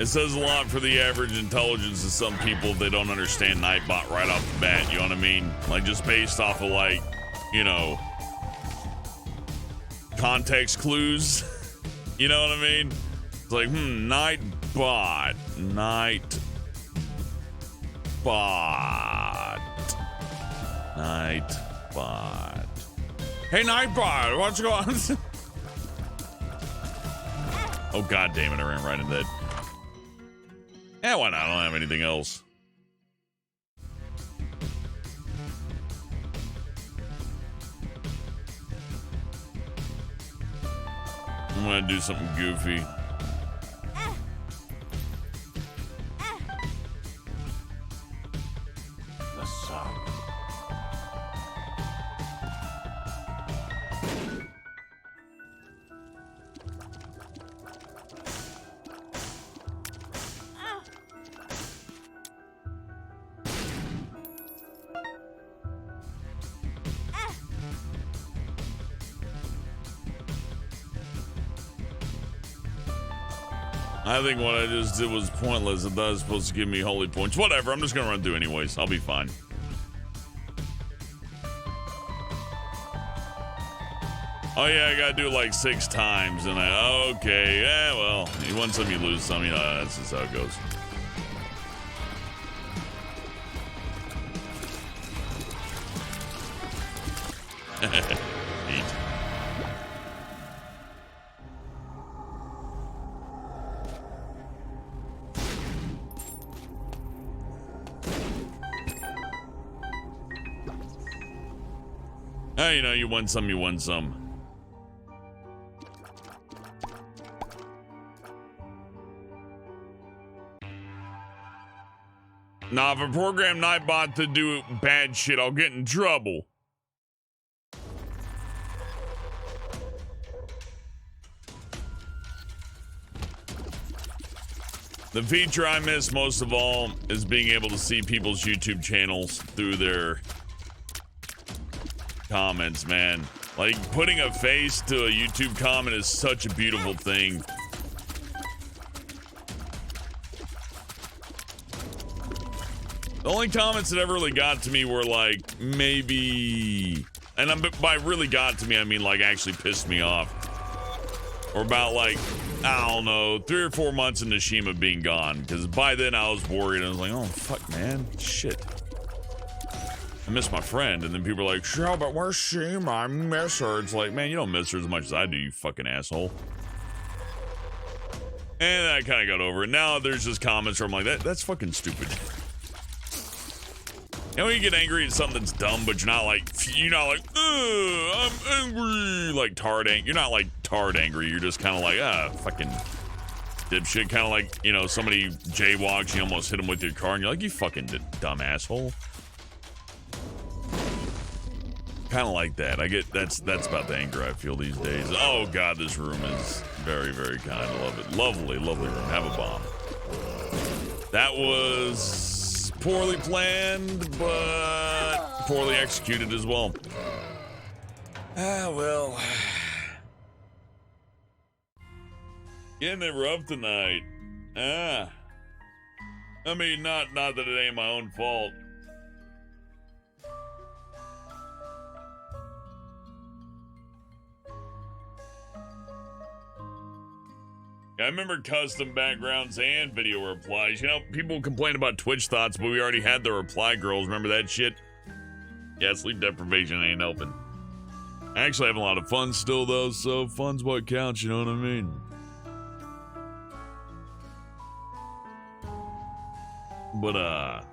It says a lot for the average intelligence of some people if they don't understand Nightbot right off the bat, you know what I mean? Like, just based off of, like, you know, context clues. You know what I mean? It's like, Nightbot. Hey, Nightbot, what's going on? Oh, god damn it, I ran right into that. Yeah, why not? I don't have anything else. I'm gonna do something goofy. The sun. I think what I just did was pointless. I thought it was supposed to give me holy points. Whatever, I'm just gonna run through anyways. I'll be fine. Oh yeah, I gotta do it like 6 times, and okay, yeah, well, you win some, you lose some, you know, that's just how it goes. Neat. You know, you win some, you win some. Nah, if I program Nightbot to do bad shit, I'll get in trouble. The feature I miss most of all is being able to see people's YouTube channels through their comments, man. Like, putting a face to a YouTube comment is such a beautiful thing. The only comments that ever really got to me were like, maybe, and by really got to me, I mean like actually pissed me off. Or about like, I don't know, 3 or 4 months into Shima being gone. Because by then I was worried. I was like, oh, fuck, man. Shit. I miss my friend. And then people are like, sure, but where's Shima? I miss her. It's like, man, you don't miss her as much as I do, you fucking asshole. And I kind of got over it. Now there's just comments where I'm like, that's fucking stupid. You know, you get angry at something that's dumb, but you're not like, I'm angry, like tard angry. You're not like tard angry. You're just kind of like, fucking dipshit. Kind of like, you know, somebody jaywalks, you almost hit them with your car, and you're like, you fucking dumb asshole. Kind of like that. I get, that's about the anger I feel these days. Oh God, this room is very, very kind. I love it. Lovely, lovely room. Have a bomb. That was poorly planned, but poorly executed as well. Well. Getting it rough tonight. I mean, not that it ain't my own fault. I remember custom backgrounds and video replies. You know, people complain about Twitch thoughts, but we already had the reply girls. Remember that shit? Yeah, sleep deprivation ain't helping. I actually have a lot of fun still, though, so fun's what counts, you know what I mean? But,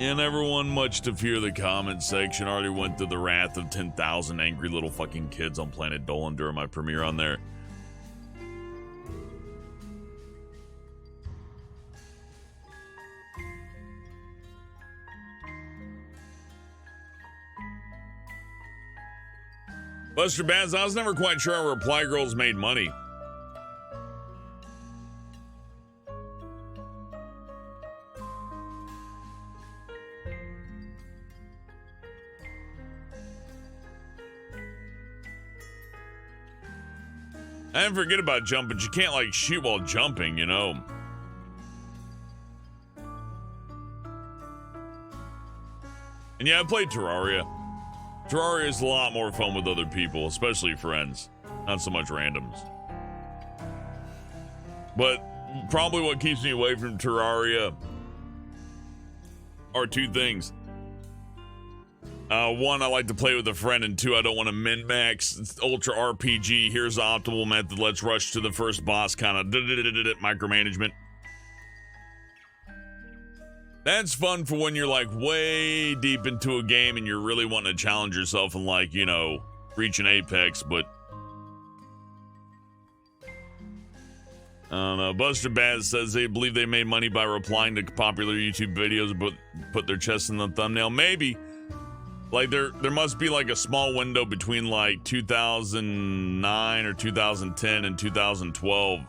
and everyone much to fear the comment section. Already went through the wrath of 10,000 angry little fucking kids on Planet Dolan during my premiere on there. Buster Baz, I was never quite sure how reply girls made money. I didn't forget about jumping. You can't, like, shoot while jumping, you know. And yeah, I played Terraria. Terraria is a lot more fun with other people, especially friends. Not so much randoms. But probably what keeps me away from Terraria are two things. One, I like to play with a friend, and two, I don't want to min-max. It's Ultra RPG, here's the optimal method, let's rush to the first boss, kind of micromanagement. That's fun for when you're like way deep into a game and you're really wanting to challenge yourself and, like, you know, reach an apex, but I don't know. Buster Baz says they believe they made money by replying to popular YouTube videos but put their chest in the thumbnail. Maybe. Like, there must be, like, a small window between, like, 2009 or 2010 and 2012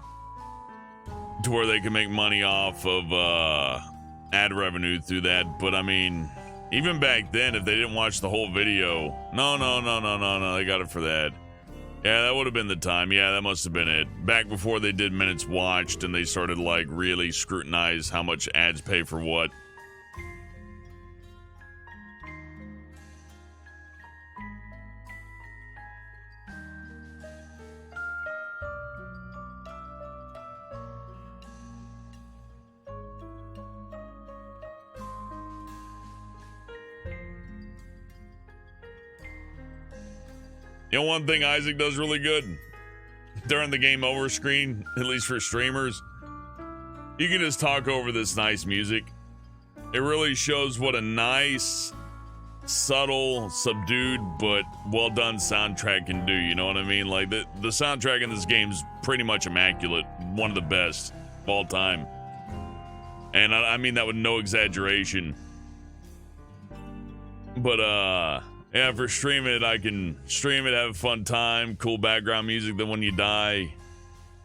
to where they can make money off of ad revenue through that. But, I mean, even back then, if they didn't watch the whole video, no, they got it for that. Yeah, that would have been the time. Yeah, that must have been it. Back before they did minutes watched and they started, like, really scrutinize how much ads pay for what. You know, one thing Isaac does really good during the game over screen, at least for streamers, you can just talk over this nice music. It really shows what a nice subtle, subdued, but well done soundtrack can do. You know what I mean? Like the soundtrack in this game's pretty much immaculate, one of the best of all time, and I mean that with no exaggeration. But yeah, for streaming it, I can stream it, have a fun time, cool background music. Then when you die,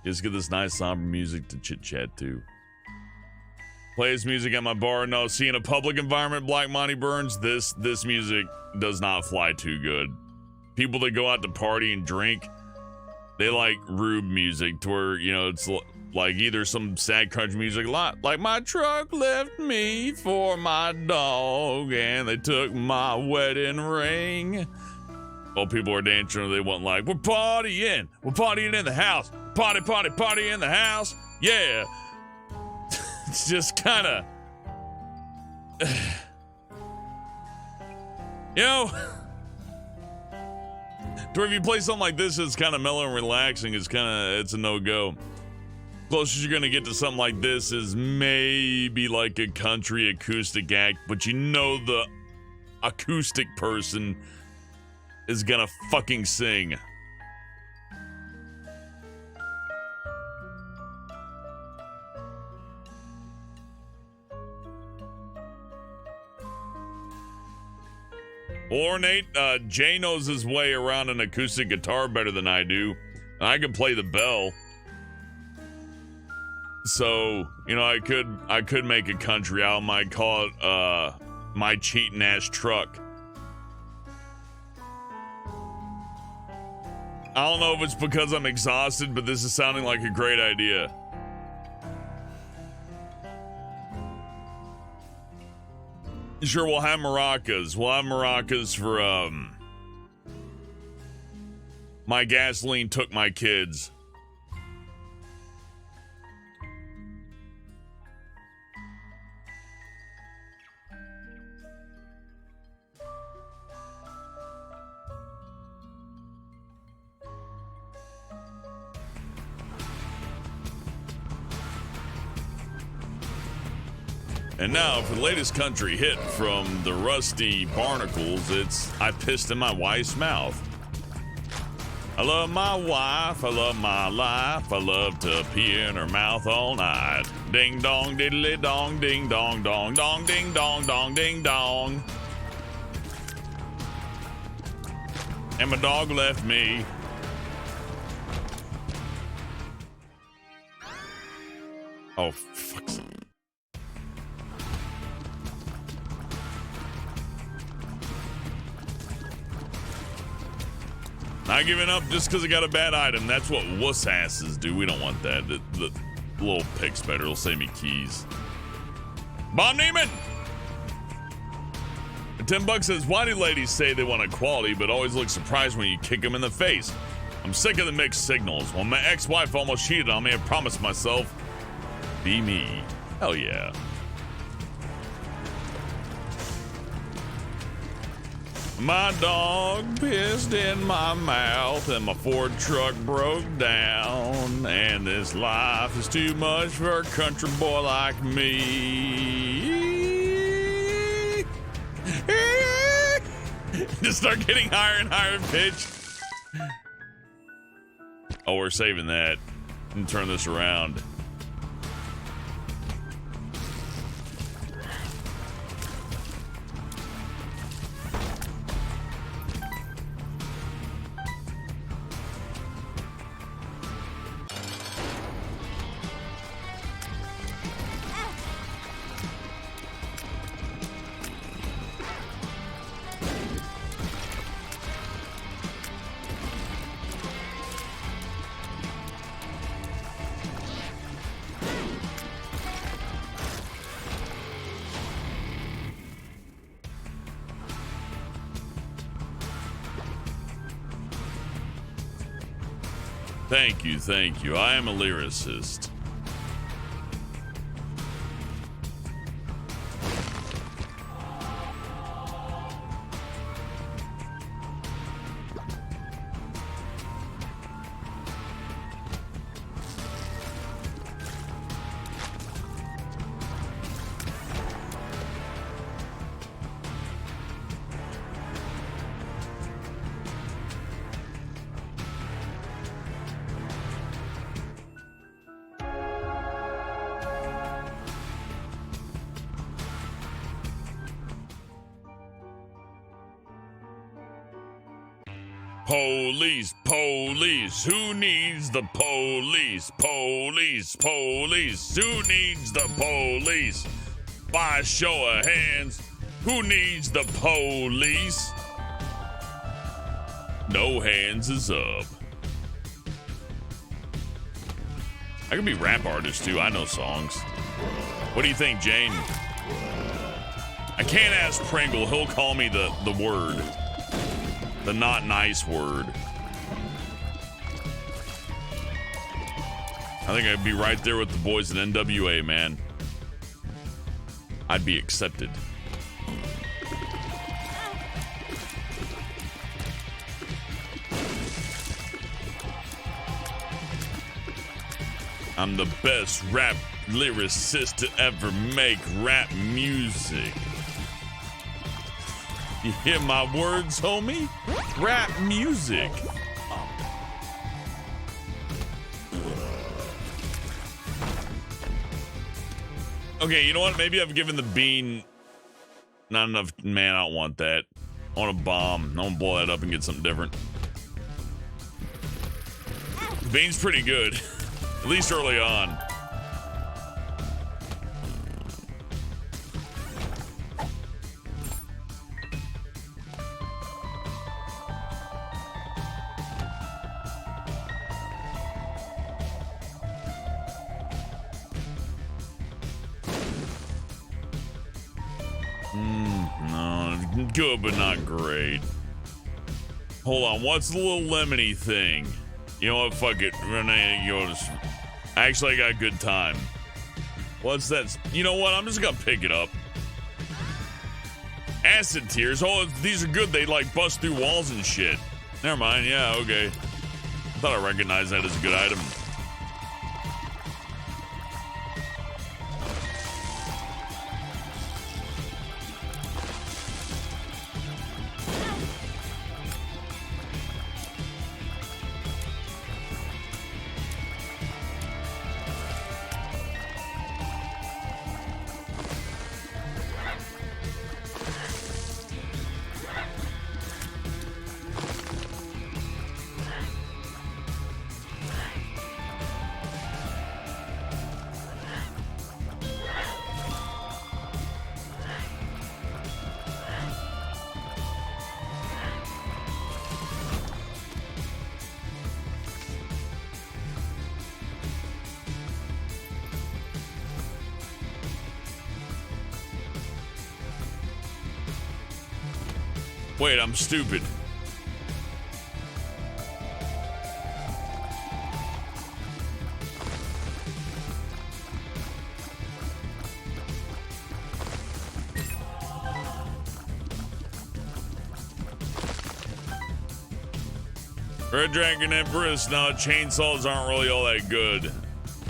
just get this nice somber music to chit chat to. Play this music at my bar. No, see, in a public environment, Black Monty Burns, this music does not fly too good. People that go out to party and drink, they like Rube music to where, you know, it's like either some sad country music, like my truck left me for my dog and they took my wedding ring. While people are dancing, or they want like, we're partying in the house, party in the house, yeah. It's just kind of, you know, to where if you play something like this, it's kind of mellow and relaxing. It's a no-go. Closest you're gonna get to something like this is maybe like a country acoustic act, but you know the acoustic person is gonna fucking sing. Ornate, Jay knows his way around an acoustic guitar better than I do. And I can play the bell. So, you know, I could make a country album. I'd call it, My Cheatin' Ass Truck. I don't know if it's because I'm exhausted, but this is sounding like a great idea. Sure, we'll have maracas. We'll have maracas for, My Gasoline Took My Kids. And now for the latest country hit from the Rusty Barnacles, it's I Pissed in My Wife's Mouth. I love my wife, I love my life, I love to pee in her mouth all night. Ding dong diddly dong, ding dong dong dong, ding dong dong, ding dong. And my dog left me. Oh, fuck's sake. Not giving up just because I got a bad item. That's what wuss asses do. We don't want that. The little pick's better. It'll save me keys. Bob Neiman! $10 says, why do ladies say they want equality but always look surprised when you kick them in the face? I'm sick of the mixed signals. When my ex-wife almost cheated on me, I promised myself, be me. Hell yeah. My dog pissed in my mouth and my Ford truck broke down. And this life is too much for a country boy like me. Just start getting higher and higher pitch. Oh, we're saving that and turn this around. Thank you. I am a lyricist. Police, police, who needs the police? Police, police, who needs the police? By show of hands, who needs the police? No hands is up. I could be rap artist too, I know songs. What do you think, Jane? I can't ask Pringle, he'll call me the word. The not nice word. I think I'd be right there with the boys at NWA, man. I'd be accepted. I'm the best rap lyricist to ever make rap music. You hear my words, homie? Rap music. Okay, you know what? Maybe I've given the bean not enough. Man, I don't want that. I want a bomb. I want to blow that up and get something different. The bean's pretty good, at least early on. Good, but not great. Hold on, what's the little lemony thing? You know what, fuck it. Actually, I got a good time. What's that? You know what, I'm just gonna pick it up. Acid tears. Oh, these are good. They like bust through walls and shit. Never mind, yeah, okay. I thought I recognized that as a good item. Wait, I'm stupid. Red Dragon Empress, no, chainsaws aren't really all that good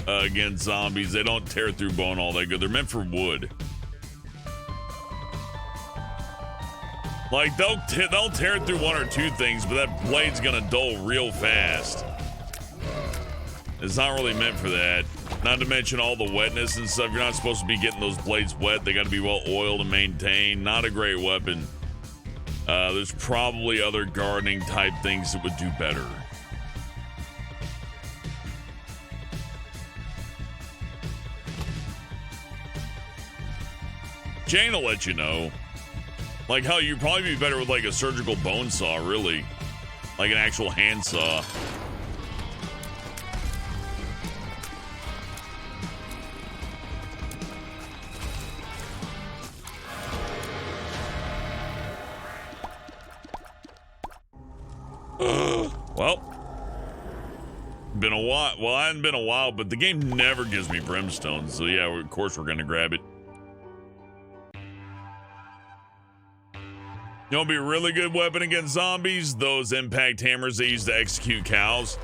against zombies. They don't tear through bone all that good. They're meant for wood. Like, they'll tear through one or two things, but that blade's gonna dull real fast. It's not really meant for that. Not to mention all the wetness and stuff. You're not supposed to be getting those blades wet. They gotta be well oiled and maintained. Not a great weapon. There's probably other gardening type things that would do better. Jane will let you know. Like, hell, you'd probably be better with, like, a surgical bone saw, really. Like an actual hand saw. Well. Been a while. Well, I hadn't been a while, but the game never gives me brimstone. So, yeah, of course we're going to grab it. You know, be a really good weapon against zombies? Those impact hammers they use to execute cows.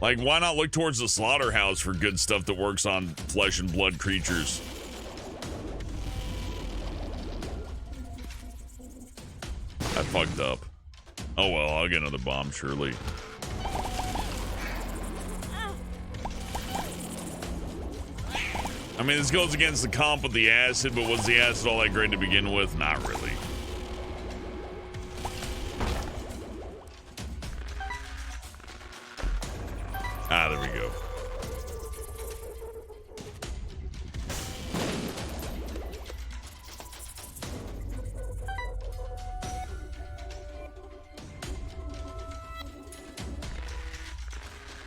Like, why not look towards the slaughterhouse for good stuff that works on flesh and blood creatures? I fucked up. Oh well, I'll get another bomb, surely. I mean, this goes against the comp with the acid, but was the acid all that great to begin with? Not really. go.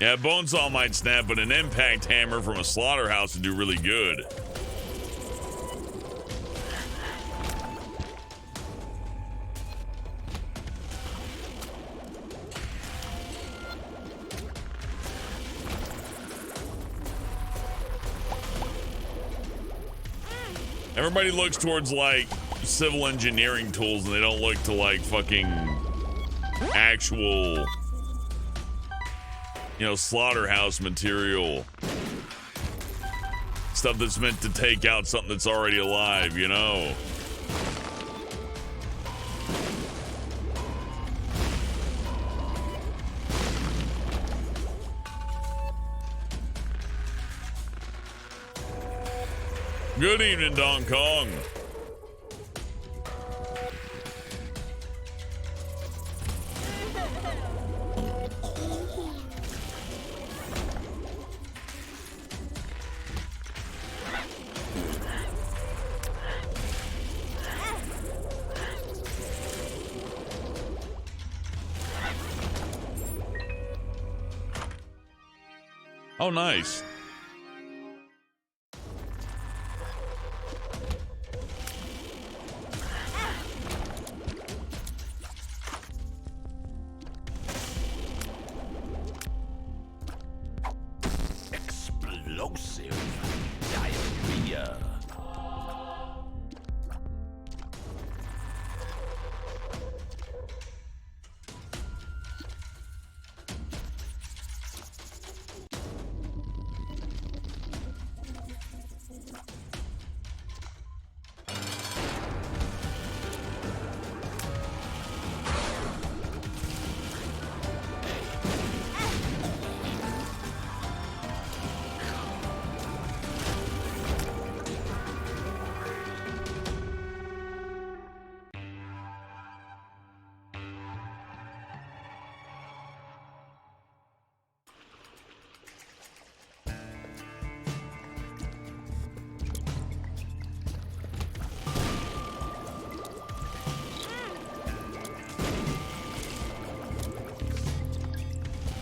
Yeah, Bonesaw might snap, but an impact hammer from a slaughterhouse would do really good. Everybody looks towards, like, civil engineering tools, and they don't look to, like, fucking actual, you know, slaughterhouse material. Stuff that's meant to take out something that's already alive, you know? Good evening, Don Kong. Oh, nice. Explosive diarrhea.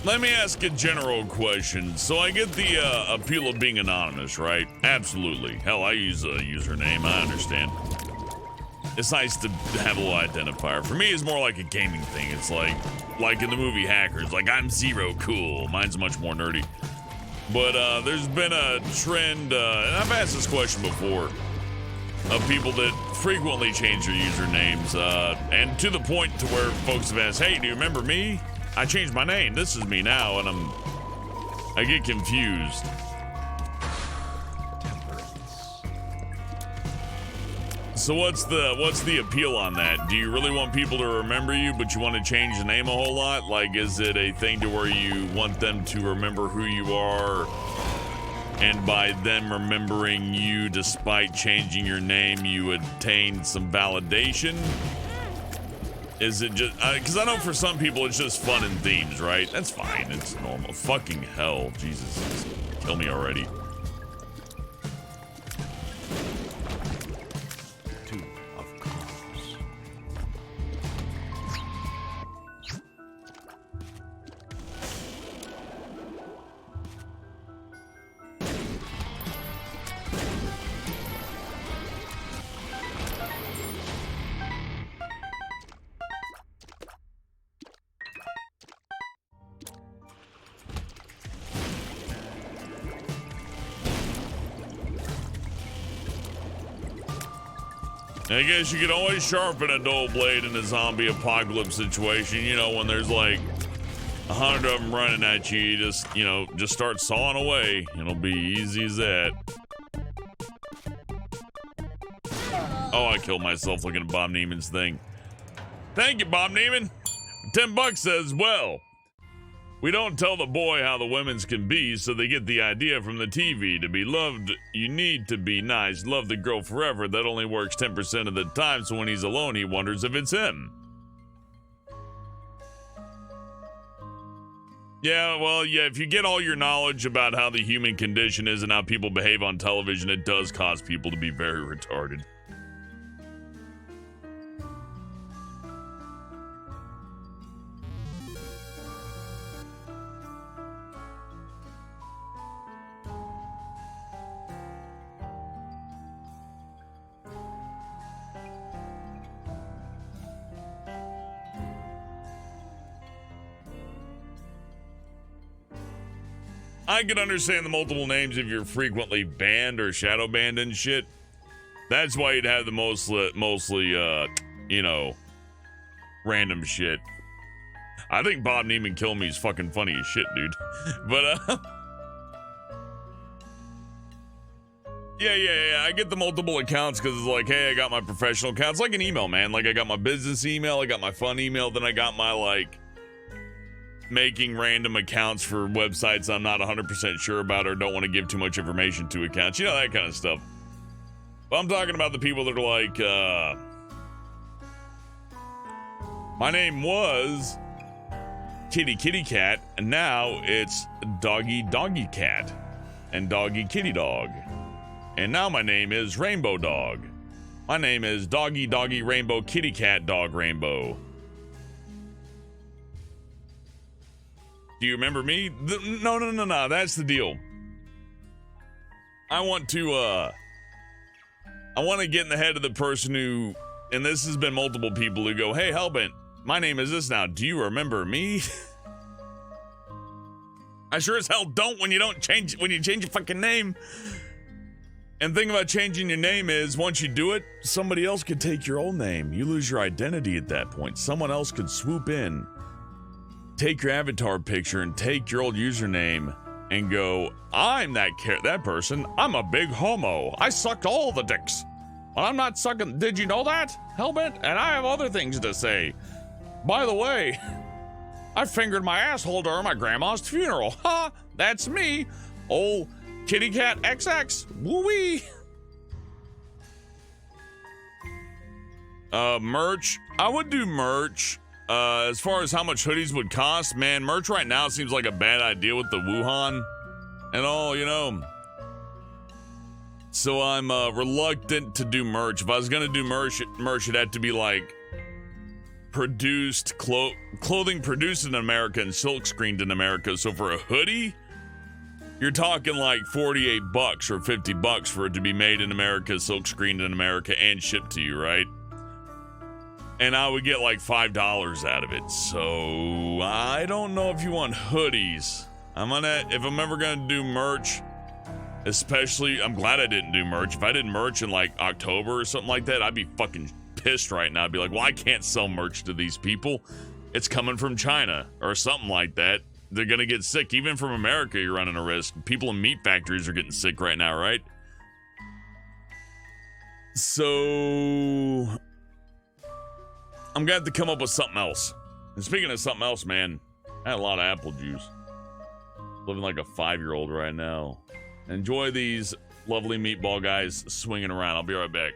Let me ask a general question. So I get the appeal of being anonymous, right? Absolutely. Hell, I use a username. I understand. It's nice to have a little identifier. For me, it's more like a gaming thing. It's like in the movie Hackers. Like, I'm Zero Cool. Mine's much more nerdy. But there's been a trend, and I've asked this question before, of people that frequently change their usernames, and to the point to where folks have asked, hey, do you remember me? I changed my name. This is me now, and I get confused. So what's the appeal on that? Do you really want people to remember you, but you want to change the name a whole lot? Like, is it a thing to where you want them to remember who you are, and by them remembering you despite changing your name, you attain some validation? Is it just, because I know for some people it's just fun and themes, right? That's fine, it's normal. Fucking hell, Jesus, kill me already. Two of Cups. I guess you could always sharpen a dull blade in a zombie apocalypse situation. You know, when there's like 100 of them running at you, you just start sawing away. It'll be easy as that. Oh, I killed myself looking at Bob Neiman's thing. Thank you, Bob Neiman. $10 says, well, we don't tell the boy how the women's can be, so they get the idea from the TV. To be loved, you need to be nice. Love the girl forever. That only works 10% of the time, so when he's alone, he wonders if it's him. Yeah, well, yeah, if you get all your knowledge about how the human condition is and how people behave on television, it does cause people to be very retarded. I can understand the multiple names if you're frequently banned or shadow banned and shit. That's why you'd have the mostly, random shit. I think Bob Neiman Kill Me is fucking funny as shit, dude. But, yeah. I get the multiple accounts because it's like, hey, I got my professional accounts. Like an email, man. Like, I got my business email, I got my fun email, then I got my, like, making random accounts for websites I'm not 100% sure about or don't want to give too much information to accounts. You know, that kind of stuff. But I'm talking about the people that are like, my name was Kitty Cat, and now it's Doggy Cat and Doggy Kitty Dog. And now my name is Rainbow Dog. My name is Doggy Rainbow Kitty Cat Dog Rainbow. Do you remember me? No. That's the deal. I want to get in the head of the person who, and this has been multiple people who go, hey, Hellbent, my name is this now. Do you remember me? I sure as hell don't when you change your fucking name. And the thing about changing your name is once you do it, somebody else could take your old name. You lose your identity at that point. Someone else could swoop in, take your avatar picture and take your old username and go, I'm that person. I'm a big homo. I sucked all the dicks. Well, I'm not sucking. Did you know that, Hellbent? And I have other things to say. By the way, I fingered my asshole during my grandma's funeral. Ha! That's me. Old Kitty Cat XX. Woo-wee. Merch. I would do merch. As far as how much hoodies would cost, man, merch right now seems like a bad idea with the Wuhan and all, you know. So I'm reluctant to do merch. If I was gonna do merch, it had to be like clothing produced in America and silk screened in America. So for a hoodie, you're talking like $48 or $50 for it to be made in America, silk screened in America, and shipped to you, right? And I would get like $5 out of it. So I don't know if you want hoodies. If I'm ever gonna do merch, especially, I'm glad I didn't do merch. If I did merch in like October or something like that, I'd be fucking pissed right now. I'd be like, well, I can't sell merch to these people. It's coming from China or something like that. They're gonna get sick. Even from America, you're running a risk. People in meat factories are getting sick right now, right? So I'm gonna have to come up with something else. And speaking of something else, man, I had a lot of apple juice. Living like a 5-year-old right now. Enjoy these lovely meatball guys swinging around. I'll be right back.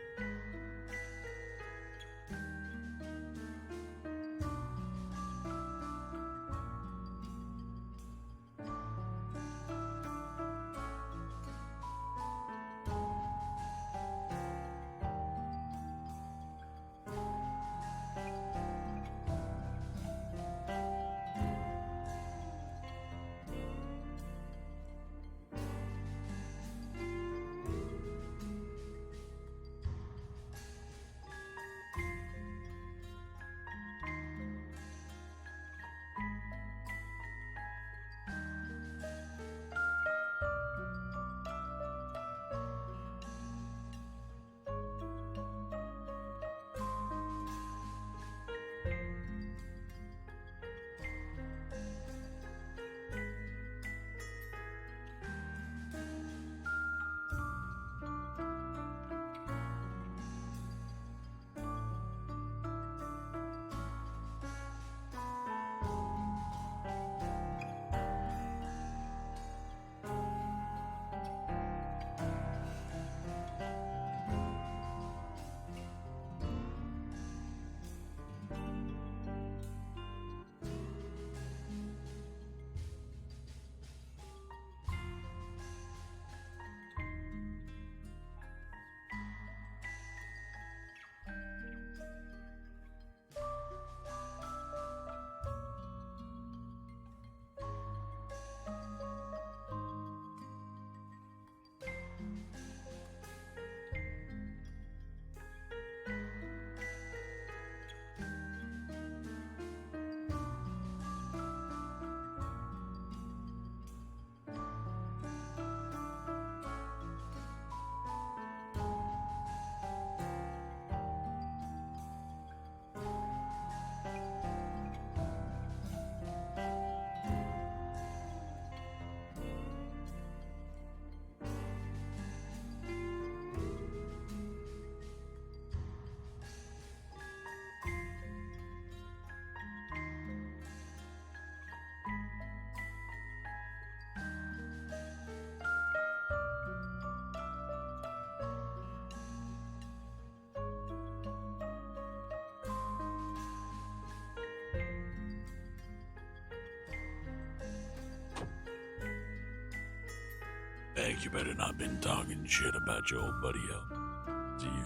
Heck, you better not been talking shit about your old buddy out. See you.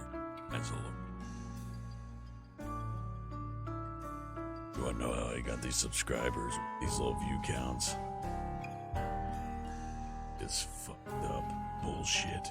That's all. Do I know how I got these subscribers, these little view counts? It's fucked up bullshit.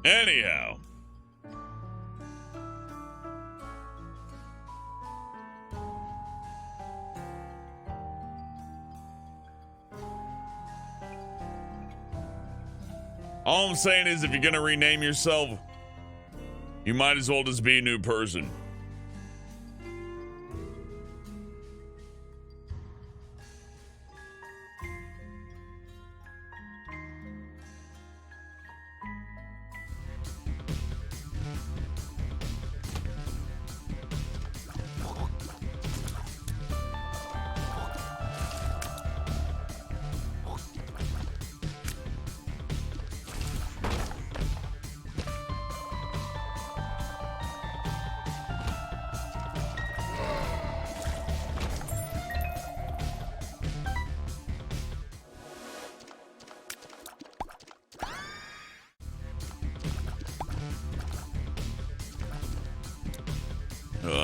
Anyhow. All I'm saying is if you're gonna rename yourself, you might as well just be a new person.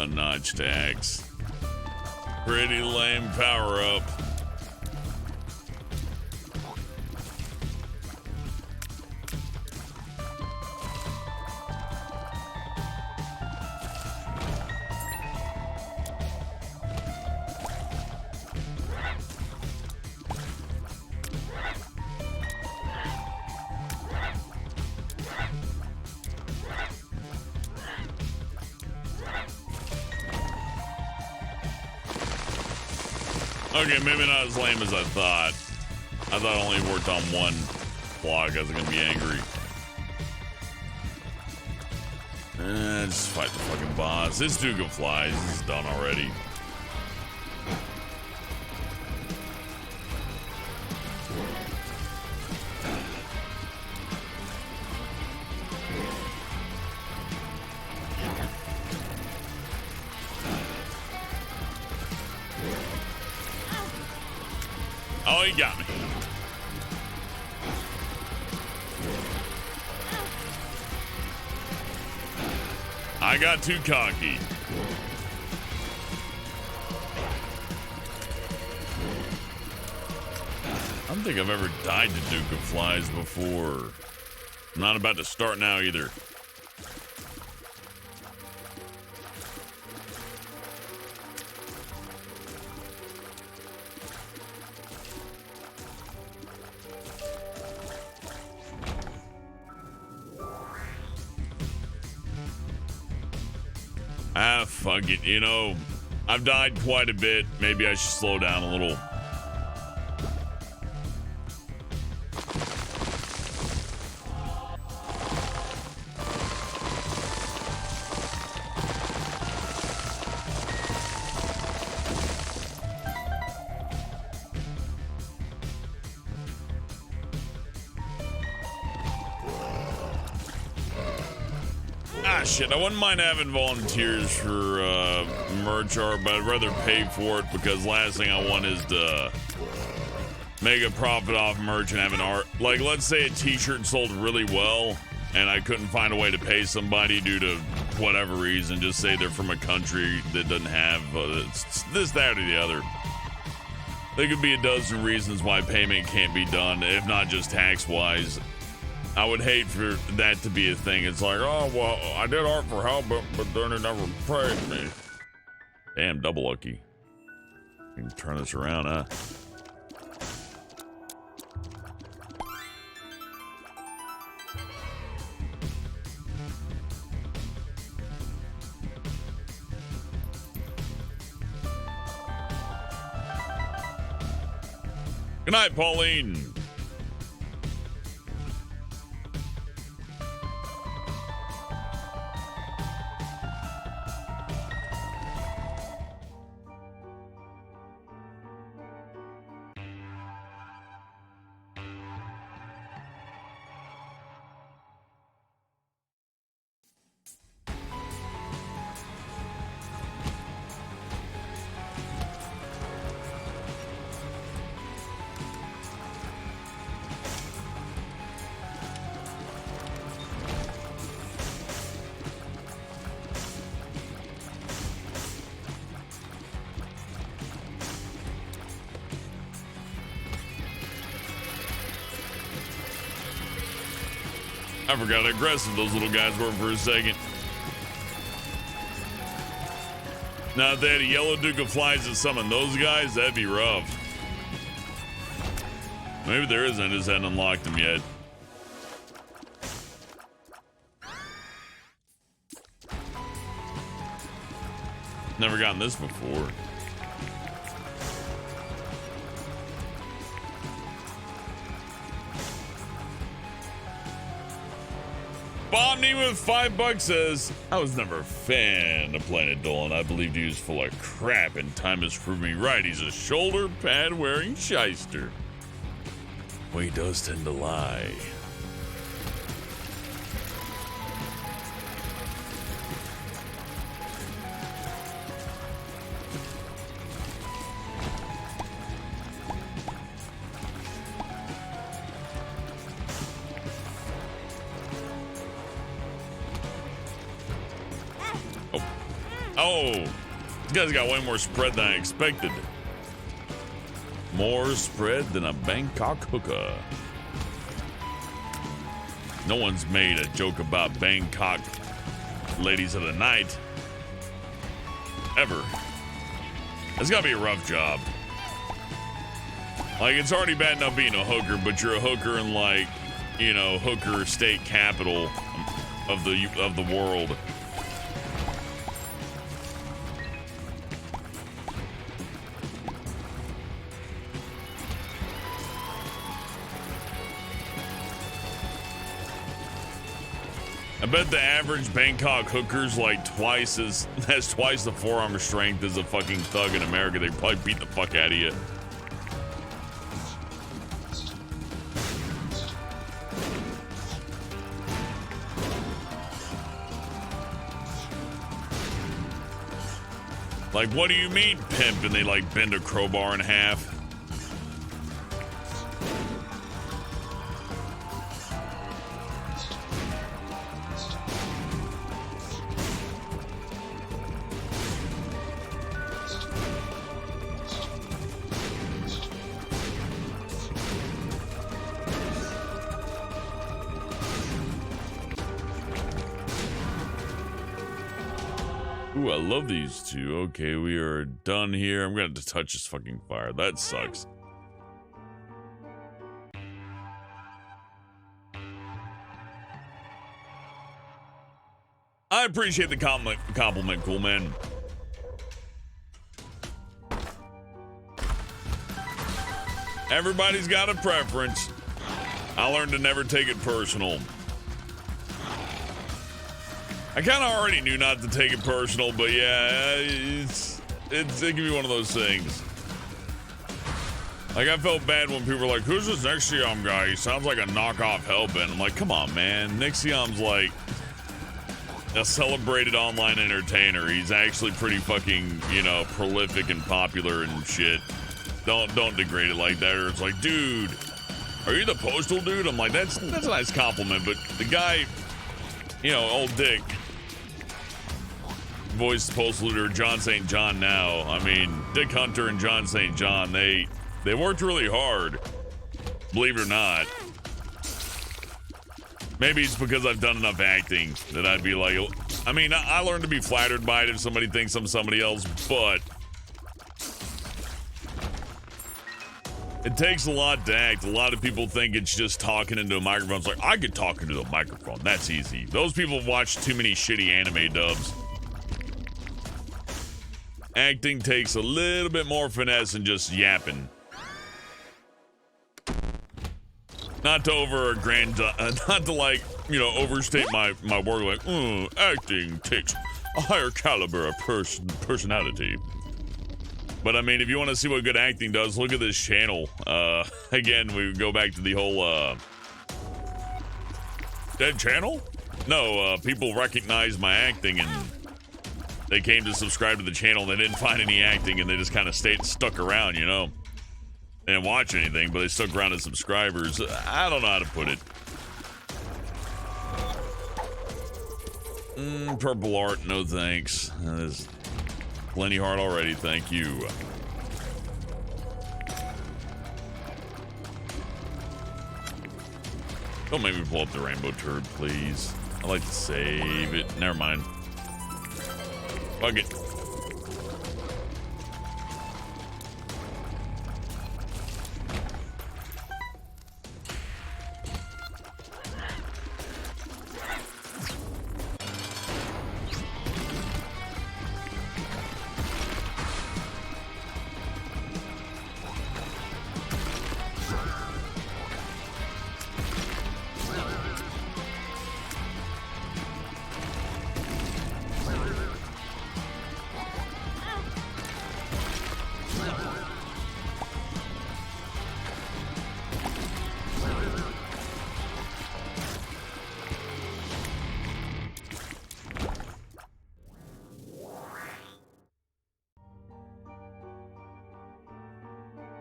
Notched axe. Pretty lame power up. Okay, maybe not as lame as I thought. I thought it only worked on one block. I was gonna be angry. Just fight the fucking boss. This dude can fly. This is done already. Oh, he got me. I got too cocky. I don't think I've ever died to Duke of Flies before. I'm not about to start now either. Fuck it, you know, I've died quite a bit. Maybe I should slow down a little. Shit, I wouldn't mind having volunteers for merch art, but I'd rather pay for it because last thing I want is to make a profit off merch and have an art. Like, let's say a t-shirt sold really well and I couldn't find a way to pay somebody due to whatever reason. Just say they're from a country that doesn't have this, that, or the other. There could be a dozen reasons why payment can't be done, if not just tax-wise. I would hate for that to be a thing. It's like, oh, well, I did art for help, but then it never paid me. Damn, double lucky. You can turn this around, huh? Good night, Pauline. I forgot how aggressive those little guys were for a second. Now, if they had a yellow Duke of Flies that summon those guys, that'd be rough. Maybe there isn't. I just hadn't unlocked them yet. Never gotten this before. Bomney with $5 says, I was never a fan of Planet Dolan. I believed he was full of crap, and time has proved me right. He's a shoulder pad wearing shyster. Well, he does tend to lie. Oh, this guy's got way more spread than I expected. More spread than a Bangkok hooker. No one's made a joke about Bangkok ladies of the night. Ever. It's gotta be a rough job. Like, it's already bad enough being a hooker, but you're a hooker in, like, you know, hooker state capital of the world. I bet the average Bangkok hooker's like has twice the forearm strength as a fucking thug in America. They'd probably beat the fuck out of you. Like, what do you mean, pimp? And they like bend a crowbar in half. Ooh, I love these two. Okay, we are done here. I'm gonna have to touch this fucking fire. That sucks. I appreciate the compliment, cool man. Everybody's got a preference. I learned to never take it personal. I kind of already knew not to take it personal, but yeah, it can be one of those things. Like, I felt bad when people were like, who's this Nexium guy? He sounds like a knockoff Hellbent. I'm like, come on, man. Nexium's like a celebrated online entertainer. He's actually pretty fucking, you know, prolific and popular and shit. Don't degrade it like that. Or it's like, dude, are you the postal dude? I'm like, that's a nice compliment, but the guy, you know, old Dick, voice postal leader John St. John now. I mean, Dick Hunter and John St. John, they worked really hard, believe it or not. Maybe it's because I've done enough acting that I'd be like, I mean, I learned to be flattered by it if somebody thinks I'm somebody else, but it takes a lot to act. A lot of people think it's just talking into a microphone. It's like, I could talk into a microphone. That's easy. Those people watch too many shitty anime dubs. Acting takes a little bit more finesse than just yapping. Not to not to like, you know, overstate my work. Like, acting takes a higher caliber of personality. But I mean, if you want to see what good acting does, look at this channel. Again, we go back to the whole dead channel. No, people recognize my acting and they came to subscribe to the channel. And they didn't find any acting and they just kind of stuck around, you know. They didn't watch anything, but they stuck around as subscribers. I don't know how to put it. Purple art, no thanks. There's plenty heart already, thank you. Don't make me pull up the rainbow turd, please. I like to save it. Never mind. Fuck it.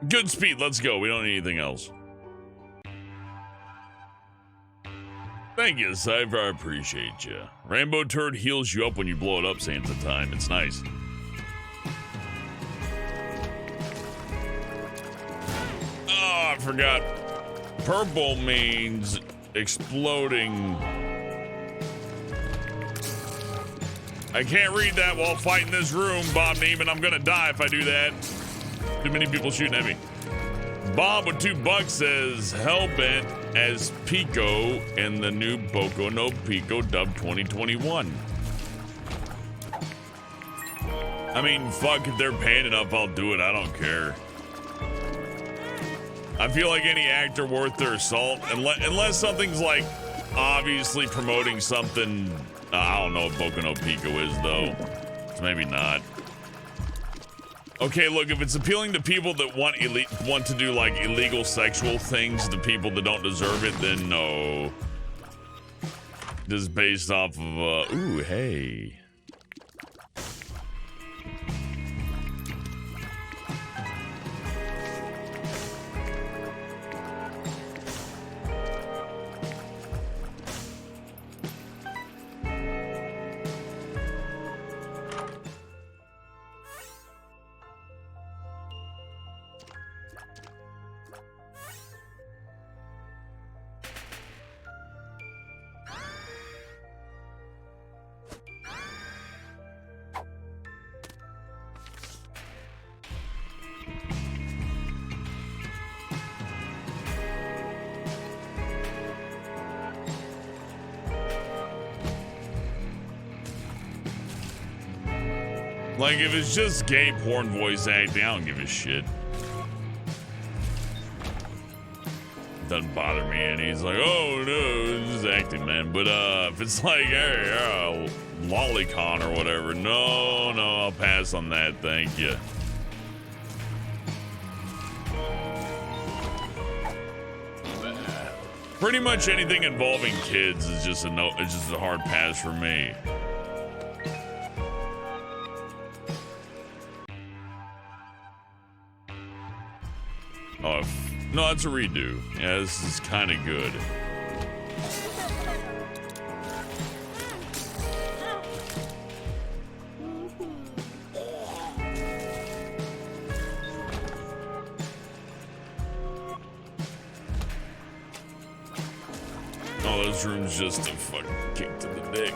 Good speed, let's go. We don't need anything else. Thank you, Cypher. I appreciate you. Rainbow Turd heals you up when you blow it up, Saints of Time. It's nice. Oh, I forgot. Purple means exploding. I can't read that while fighting this room, Bob Neiman. I'm gonna die if I do that. Too many people shooting at me. Bob with $2 says Hellbent as Pico in the new Boku no Pico dub 2021. I mean, fuck, if they're paying enough, I'll do it. I don't care. I feel like any actor worth their salt, unless something's like obviously promoting something. I don't know what Boku no Pico is though. So maybe not. Okay, look, if it's appealing to people that want to do like illegal sexual things to people that don't deserve it, then no. Just based off of, ooh, hey. Like, if it's just gay porn voice acting, I don't give a shit. Doesn't bother me, and he's like, oh no, it's just acting, man. But if it's like, hey, lolicon or whatever, no, I'll pass on that, thank you. Pretty much anything involving kids is just a no. It's just a hard pass for me. Oh, no, it's a redo. Yeah, this is kind of good. Oh, those rooms just a fucking kick to the dick.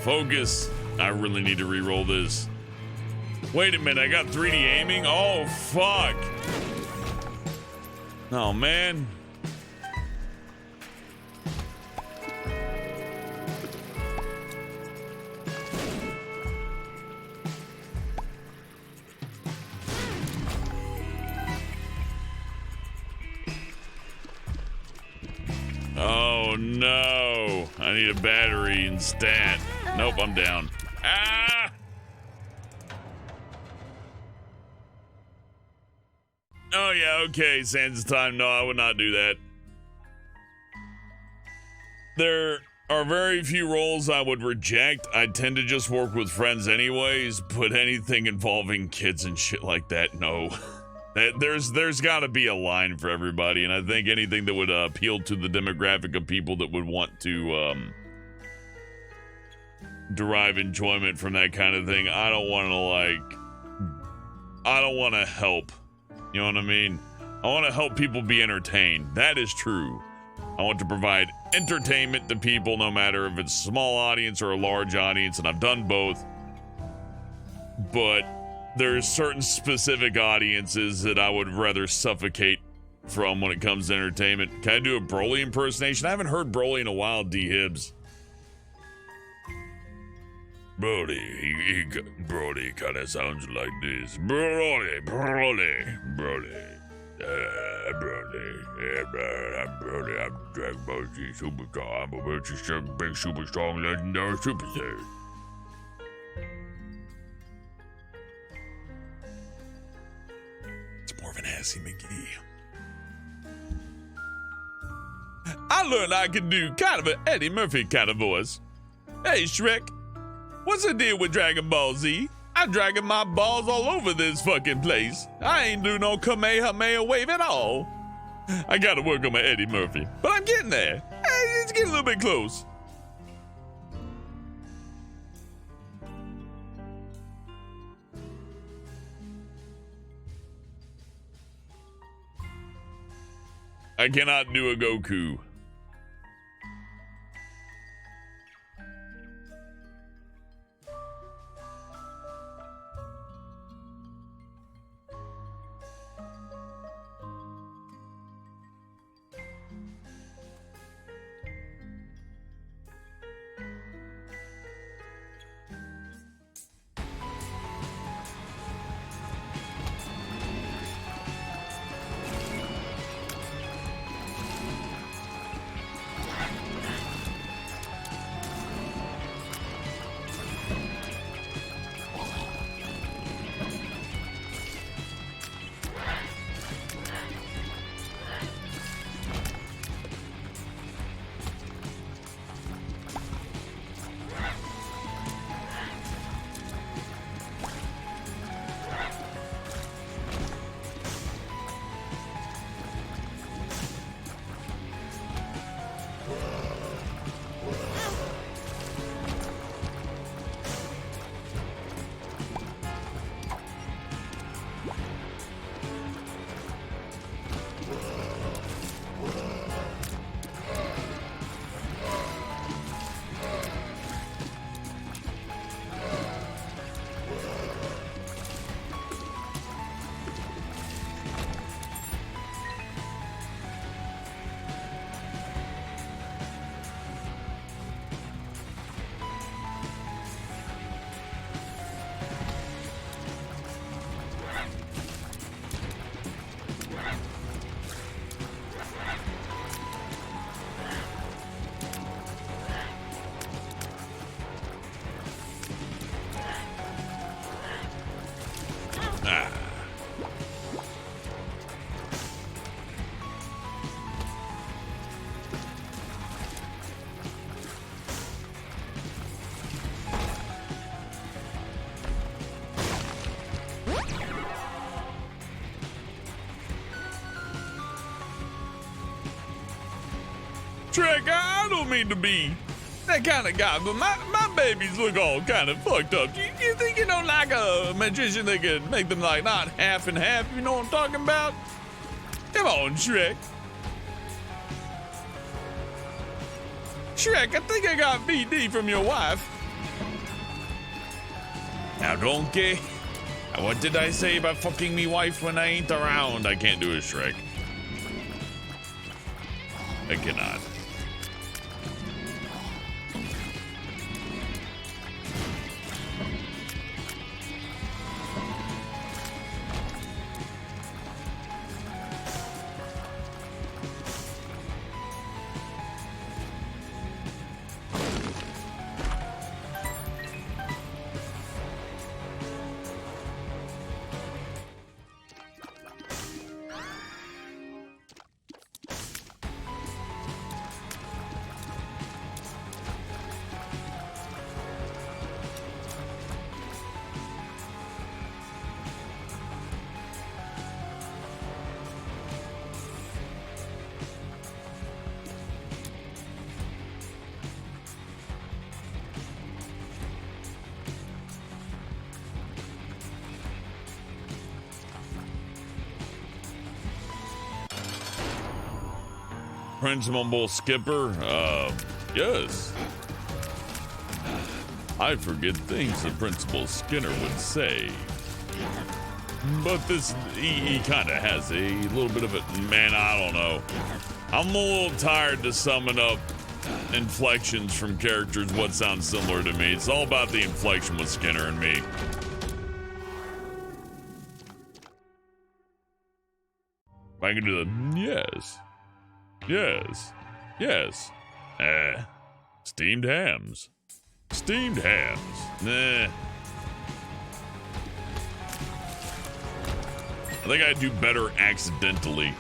Focus. I really need to re-roll this. Wait a minute, I got 3D aiming? Oh, fuck. Oh, man. Oh, no. I need a battery instead. Nope, I'm down. Ah! Oh, yeah, okay, Sans time. No, I would not do that. There are very few roles I would reject. I tend to just work with friends anyways, but anything involving kids and shit like that, no. There's got to be a line for everybody, and I think anything that would appeal to the demographic of people that would want to derive enjoyment from that kind of thing, I don't want to help. You know what I mean? I want to help people be entertained. That is true. I want to provide entertainment to people, no matter if it's a small audience or a large audience, and I've done both. But there's certain specific audiences that I would rather suffocate from when it comes to entertainment. Can I do a Broly impersonation? I haven't heard Broly in a while, D-Hibbs. Broly kind of sounds like this. Broly. I'm Dragon Ball Z Superstar. I'm a big super strong legendary Super Saiyan. It's more of an assy McGee. I learned I could do kind of an Eddie Murphy kind of voice. Hey, Shrek. What's the deal with Dragon Ball Z? I'm dragging my balls all over this fucking place. I ain't do no Kamehameha wave at all. I gotta work on my Eddie Murphy, but I'm getting there. It's getting a little bit close. I cannot do a Goku. Shrek, I don't mean to be that kind of guy, but my babies look all kind of fucked up. You think you don't like a magician that could make them like not half and half? You know what I'm talking about? Come on, Shrek. Shrek, I think I got VD from your wife. Now, donkey. What did I say about fucking me wife when I ain't around? I can't do a Shrek. I cannot. Prince Mumble Skipper, yes. I forget things that Principal Skinner would say. But this, he kind of has a little bit of it. Man, I don't know. I'm a little tired to summon up inflections from characters what sounds similar to me. It's all about the inflection with Skinner and me. If I can do the, yes. Yes. Yes. Steamed hams. Steamed hams. Nah. I think I'd do better accidentally.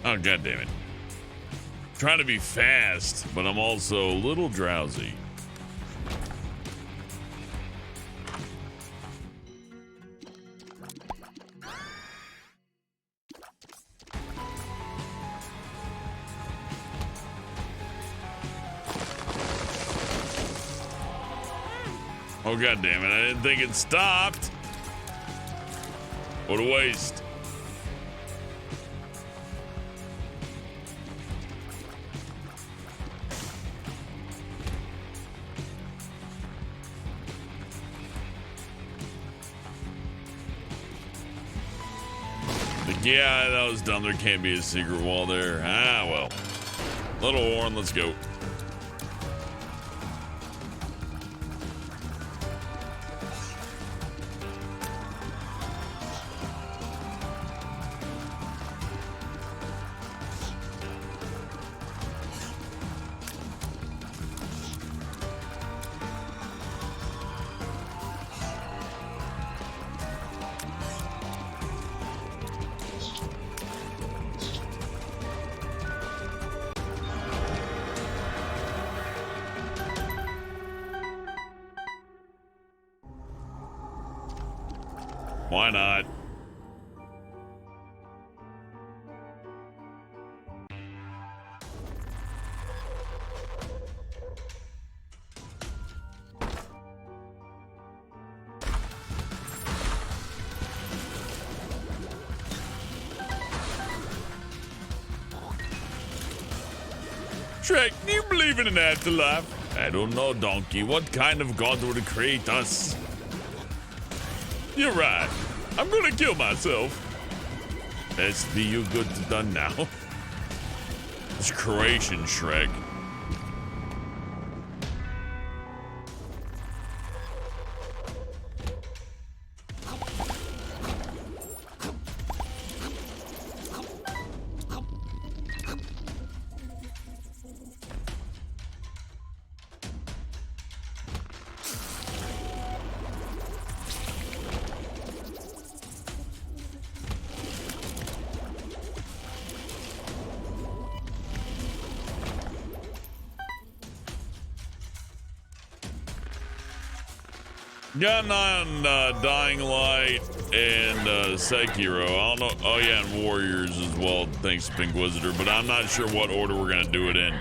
Oh, God damn it. Trying to be fast, but I'm also a little drowsy. Oh, God damn it. I didn't think it stopped. What a waste. Yeah, that was dumb. There can't be a secret wall there. Ah, well. Little Warren, let's go. Why not? Shrek, do you believe in an afterlife? I don't know, Donkey. What kind of god would create us? You're right. I'm gonna kill myself. Best be you good to done now. It's Croatian, Shrek. Got an eye on Dying Light and Sekiro. I don't know. Oh yeah, and Warriors as well. Thanks to Pink Wizarder, but I'm not sure what order we're gonna do it in.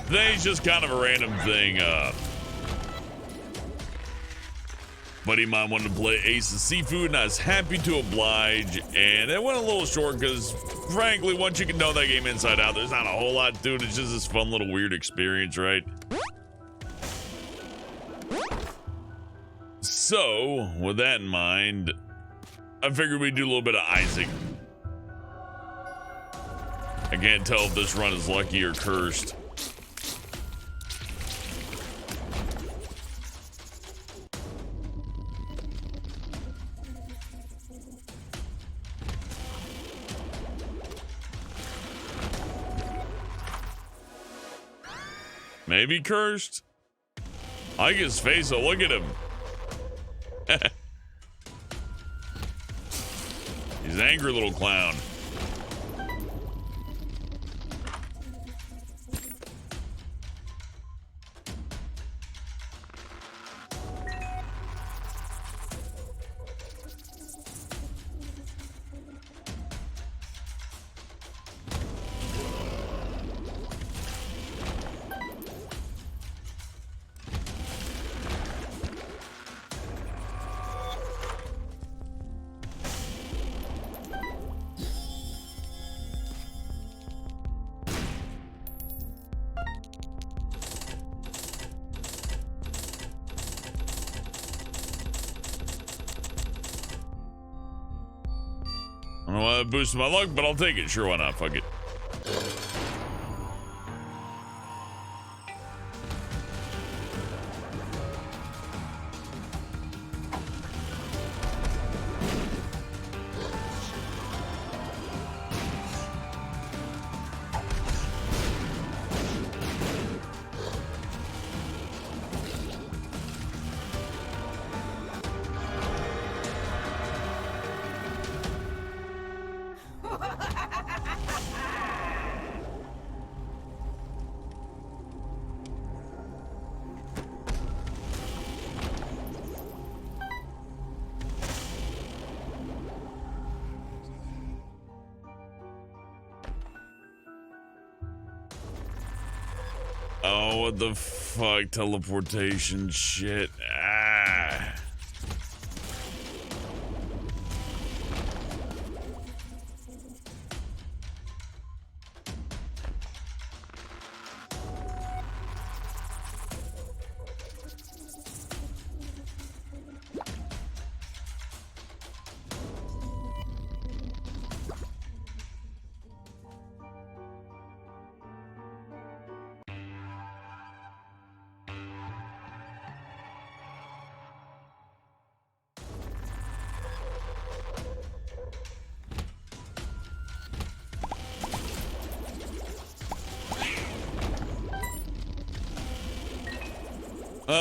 Today's just kind of a random thing. Buddy of mine wanted to play Ace of Seafood, and I was happy to oblige. And it went a little short because, frankly, once you can know that game inside out, there's not a whole lot to it. It's just this fun little weird experience, right? So, with that in mind, I figured we'd do a little bit of Isaac. I can't tell if this run is lucky or cursed. Maybe cursed? I like his face, so look at him. He's an angry little clown. I don't know why that boosted my luck, but I'll take it. Sure, why not? Fuck it. Oh, what the fuck? Teleportation shit. Ah.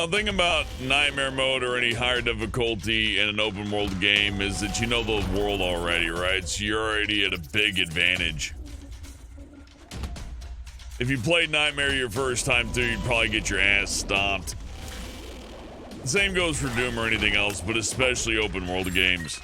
Thing about Nightmare Mode or any higher difficulty in an open world game is that you know the world already, right? So you're already at a big advantage. If you played Nightmare your first time through, you'd probably get your ass stomped. The same goes for Doom or anything else, but especially open world games.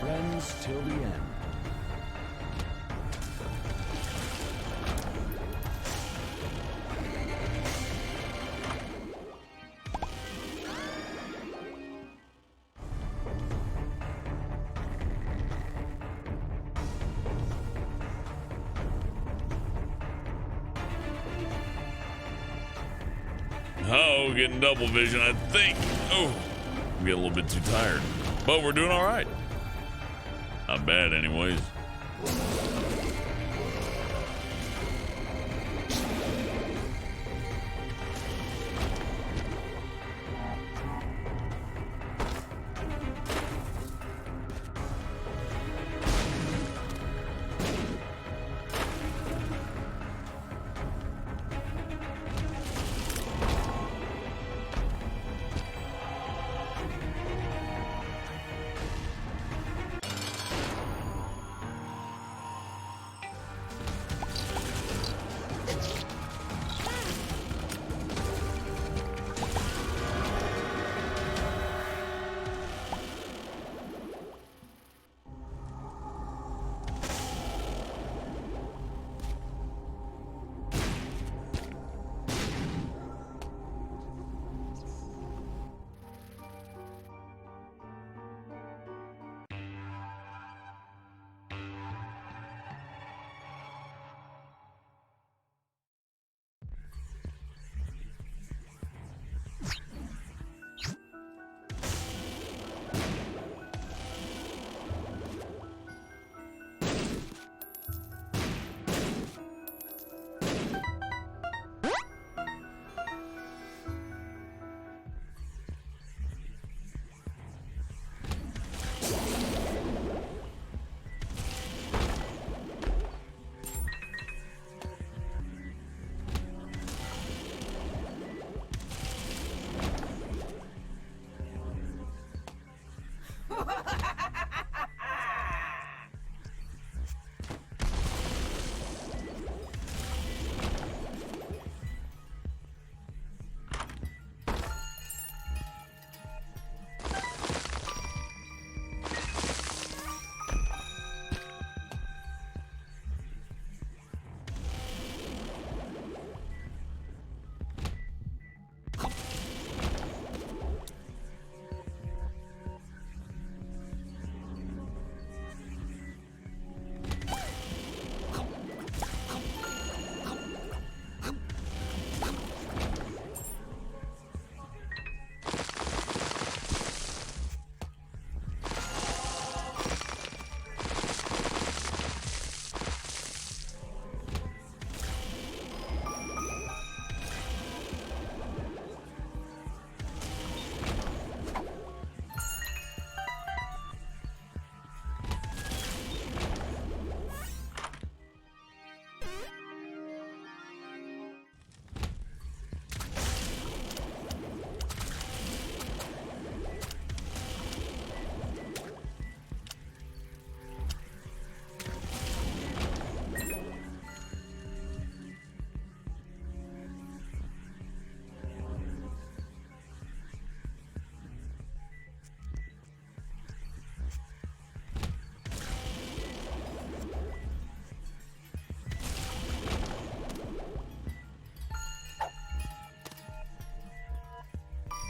Friends till the end. Oh, getting double vision, I think. Oh, I'm getting a little bit too tired. But we're doing all right. Not bad, anyways.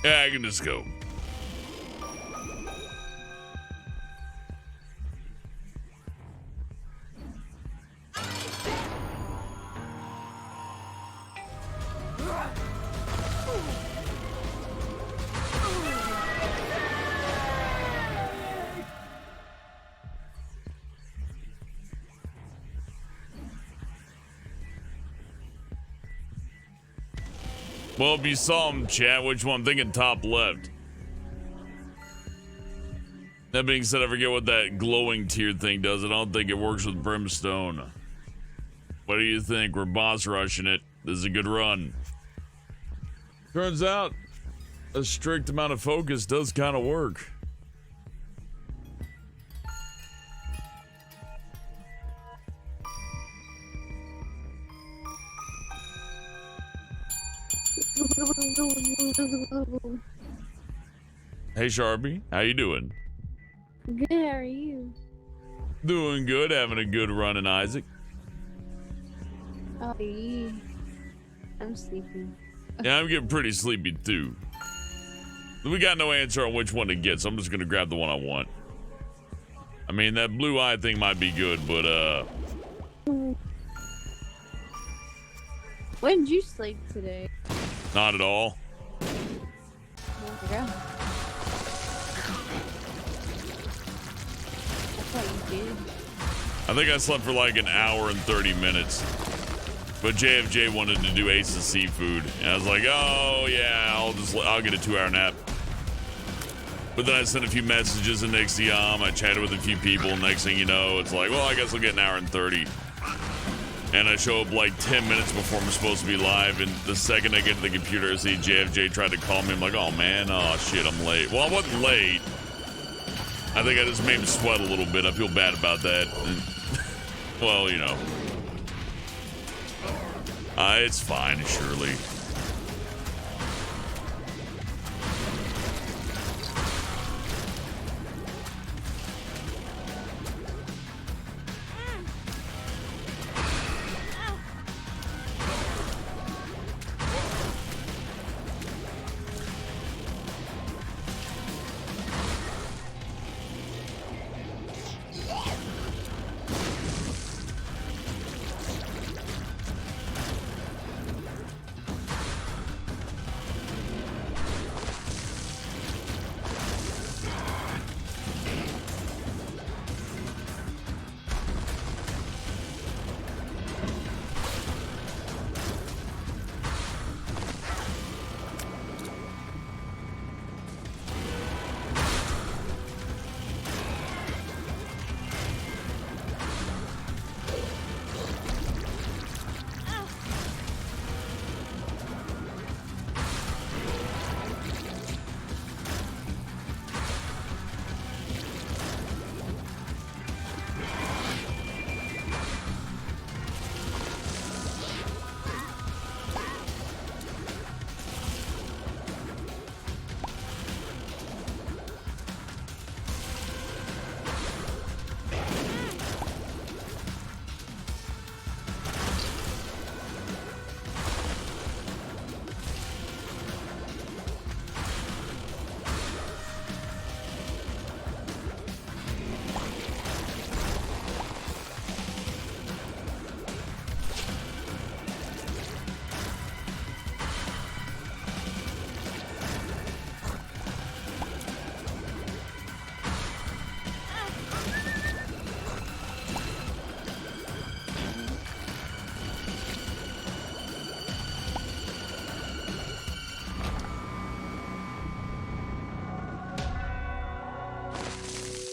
Yeah, I can just go. Well, if you saw him, chat, which one? I'm thinking top left. That being said, I forget what that glowing tier thing does. I don't think it works with brimstone. What do you think? We're boss rushing it. This is a good run. Turns out, a strict amount of focus does kind of work. Hey Sharpie, how you doing? Good, how are you? Doing good, having a good run in Isaac. Oh, yeah. I'm sleeping. Yeah, I'm getting pretty sleepy too. We got no answer on which one to get, so I'm just gonna grab the one I want. I mean, that blue eye thing might be good, but When did you sleep today? not at all. Yeah. I thought you did. I think I slept for like an hour and 30 minutes. But JFJ wanted to do Ace of Seafood. And I was like, oh yeah, I'll get a 2-hour nap. But then I sent a few messages in Nixiom. I chatted with a few people. Next thing you know, it's like, well, I guess I'll get an hour and 30. And I show up like 10 minutes before I'm supposed to be live. And the second I get to the computer, I see JFJ tried to call me. I'm like, oh man, oh shit, I'm late. Well, I wasn't late. I think I just made him sweat a little bit. I feel bad about that. And, well, you know. It's fine, surely.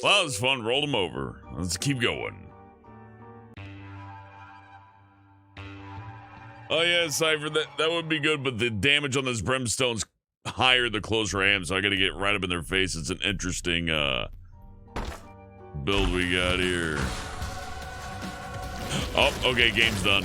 Well, it was fun. Rolled him over. Let's keep going. Oh yeah, Cypher, that would be good, but the damage on this brimstone's higher the closer I am, so I gotta get right up in their face. It's an interesting build we got here. Oh, okay, game's done.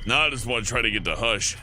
Now I just want to try to get to Hush.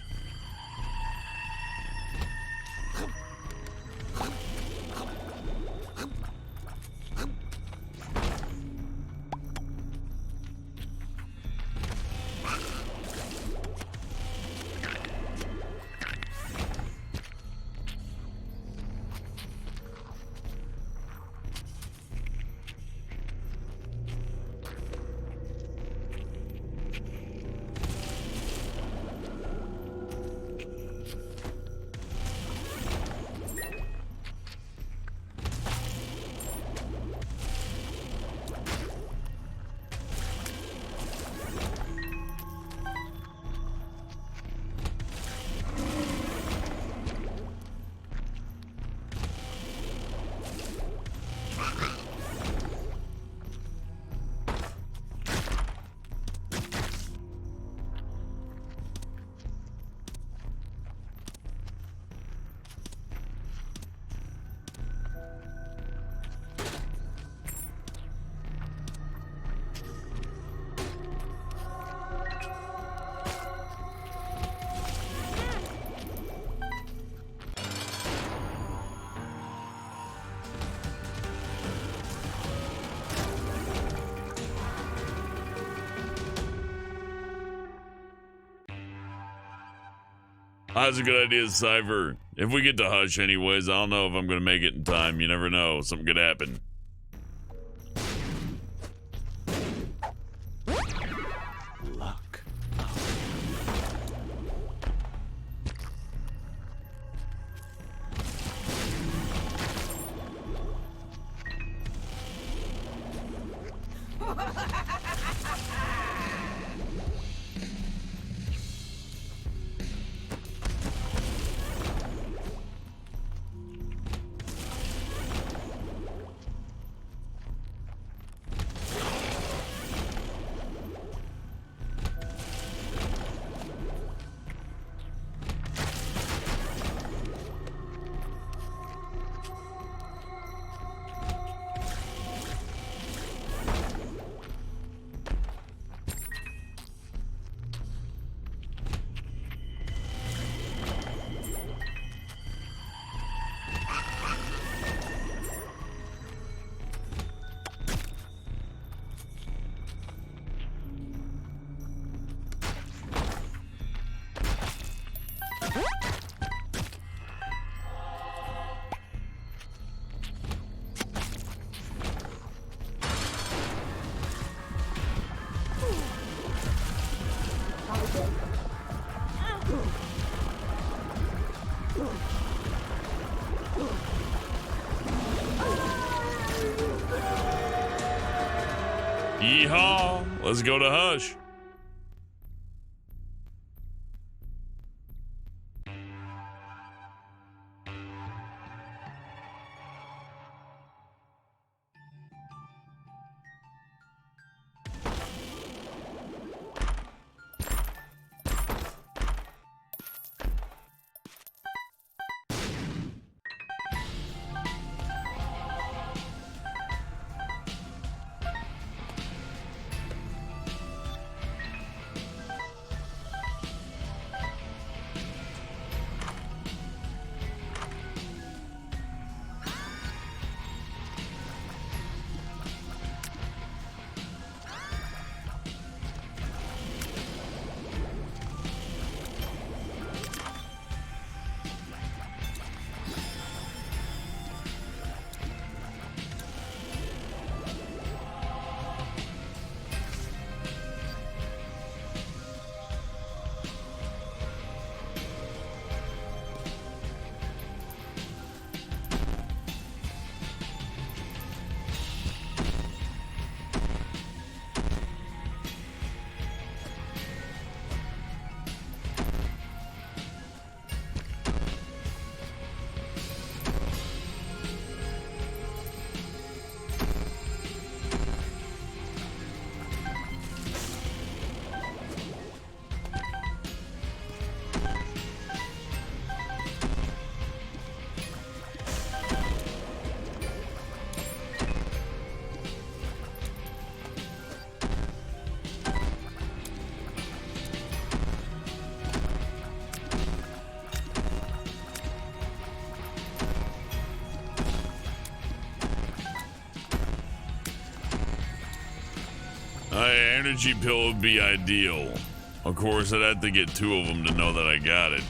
That's a good idea, Cypher. If we get to Hush anyways, I don't know if I'm gonna make it in time. You never know. Something could happen. Luck. Yeehaw! Let's go to Hush. Energy pill would be ideal. Of course, I'd have to get 2 of them to know that I got it.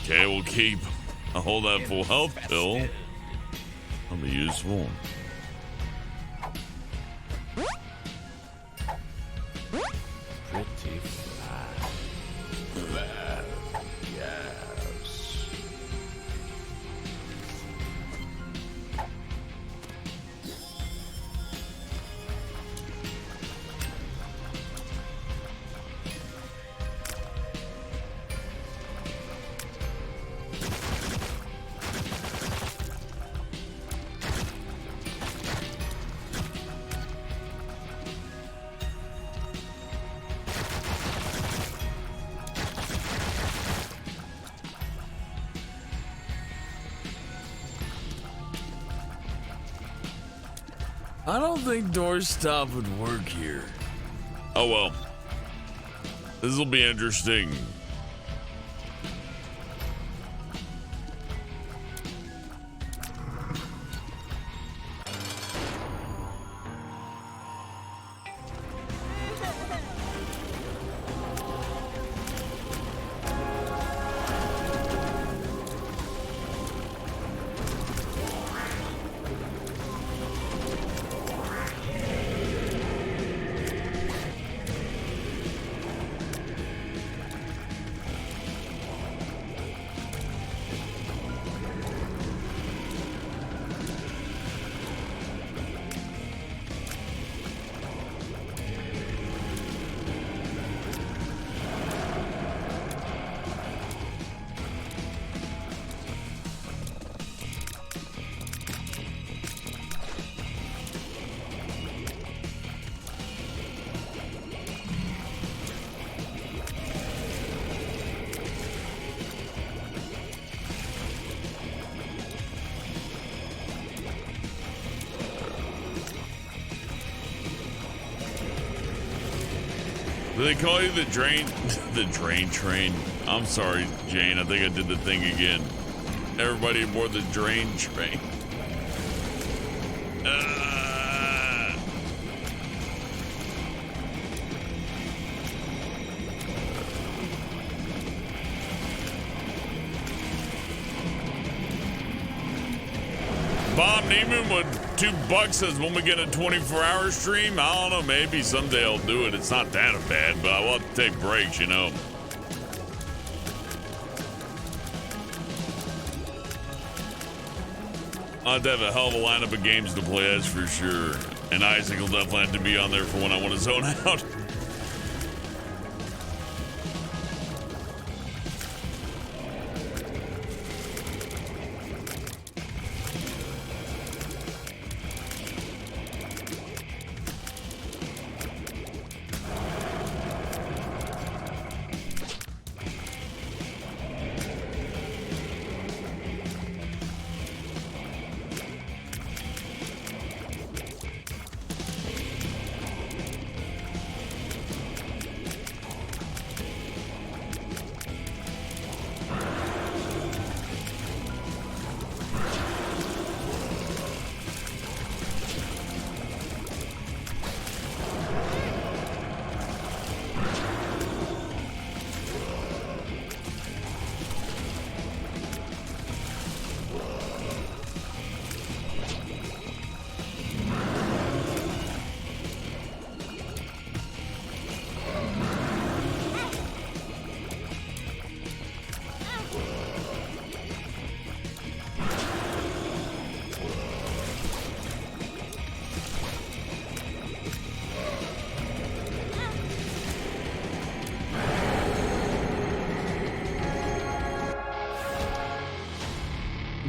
Okay, we'll keep a whole that full health pill. That'll be useful. Pretty fly. Well, yes. I don't think doorstop would work here. Oh well. This will be interesting. Do they call you the drain train? I'm sorry, Jane. I think I did the thing again. Everybody aboard the drain train. Bob Neiman with $2 says, when we get a 24-hour stream, I don't know, maybe someday I'll do it. It's not that bad, but I will have to take breaks, you know. I'll have to have a hell of a lineup of games to play, that's for sure. And Isaac will definitely have to be on there for when I want to zone out.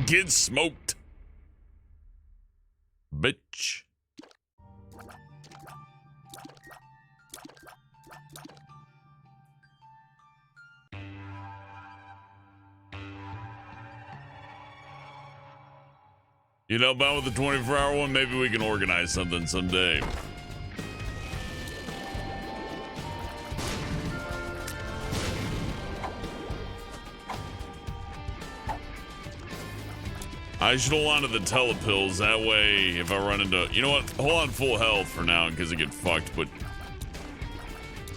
Get smoked. Bitch. You know, about with the 24-hour one, maybe we can organize something someday. I should hold on to the telepills. That way, if I run into... You know what? Hold on full health for now in case I get fucked, but...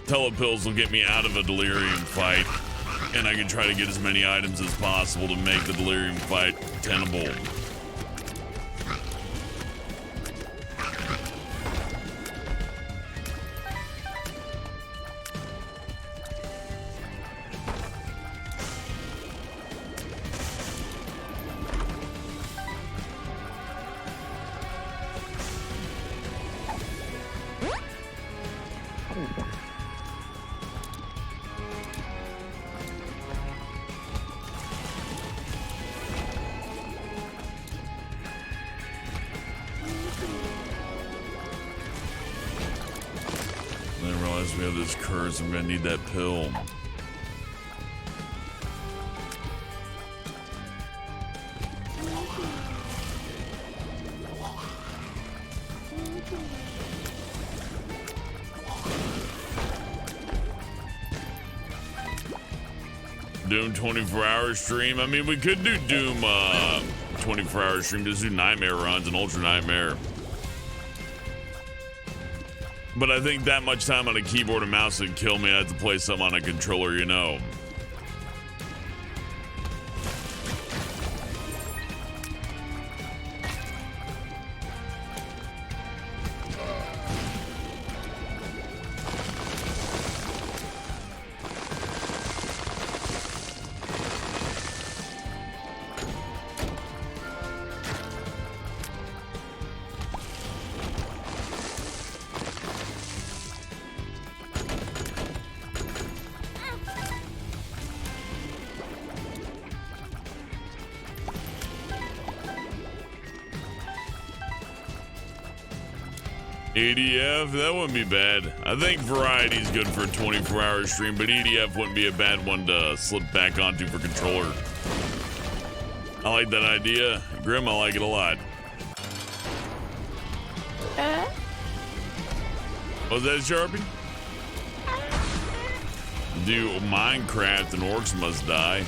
Telepills will get me out of a delirium fight. And I can try to get as many items as possible to make the delirium fight tenable. We have this curse. I'm gonna need that pill. Doom 24-hour stream. I mean, we could do Doom 24-hour stream. Just do Nightmare runs and Ultra Nightmare. But I think that much time on a keyboard and mouse would kill me. I have to play something on a controller, you know. EDF, that wouldn't be bad. I think variety's good for a 24-hour stream, but EDF wouldn't be a bad one to slip back onto for controller. I like that idea. Grim, I like it a lot. Was that Sharpie? Do Minecraft and orcs must die.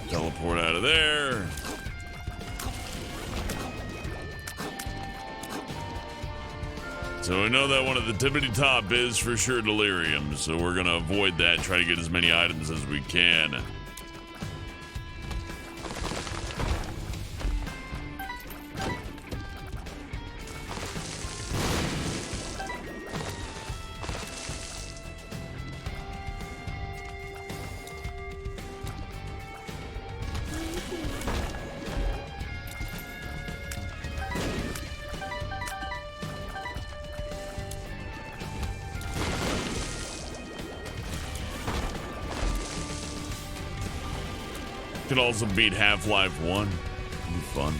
Teleport out of there. So we know that one of the tippity top is for sure delirium, so we're gonna avoid that and try to get as many items as we can. Could also beat Half-Life 1. It'd be fun.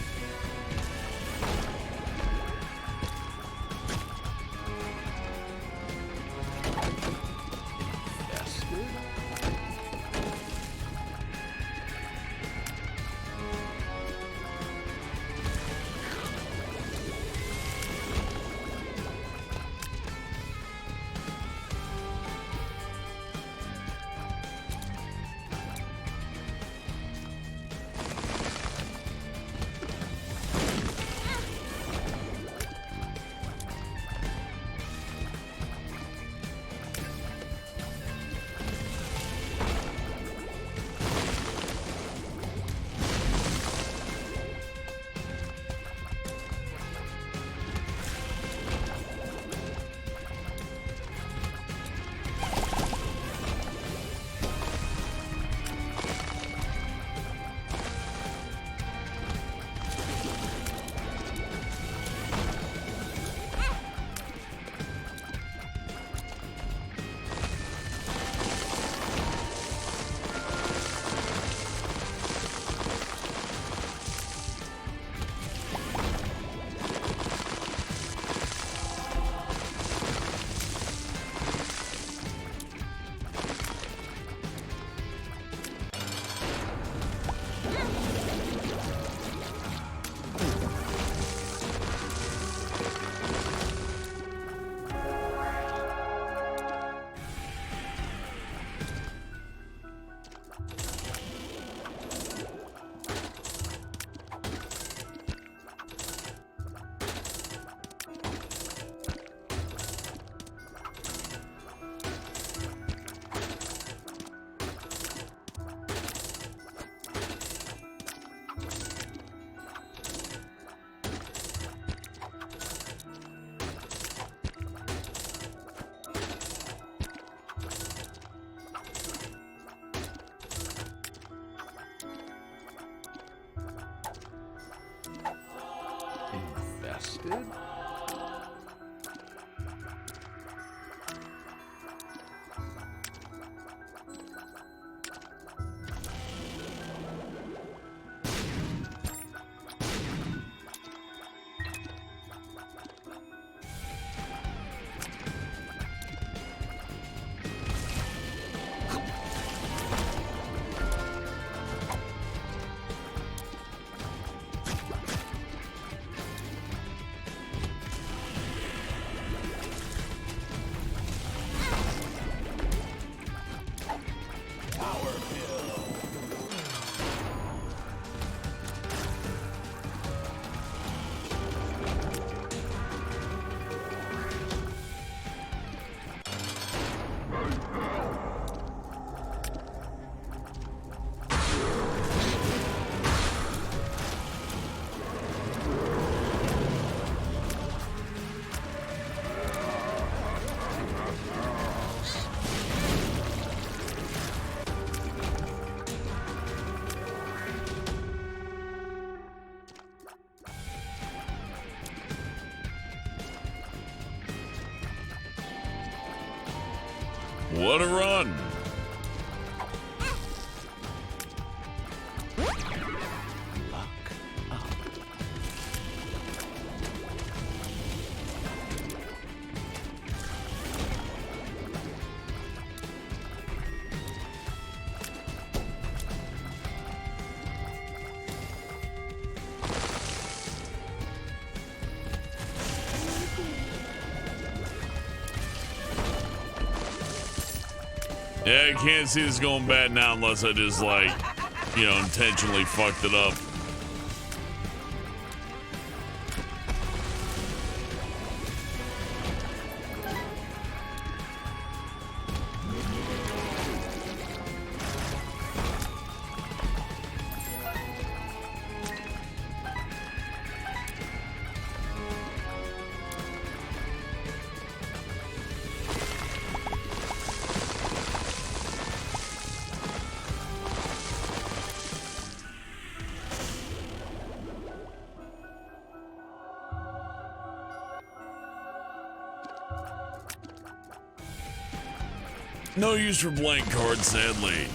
What a run! Luck up. Yeah, I can't see this going bad now unless I just, like, you know, intentionally fucked it up. No use for blank cards, sadly.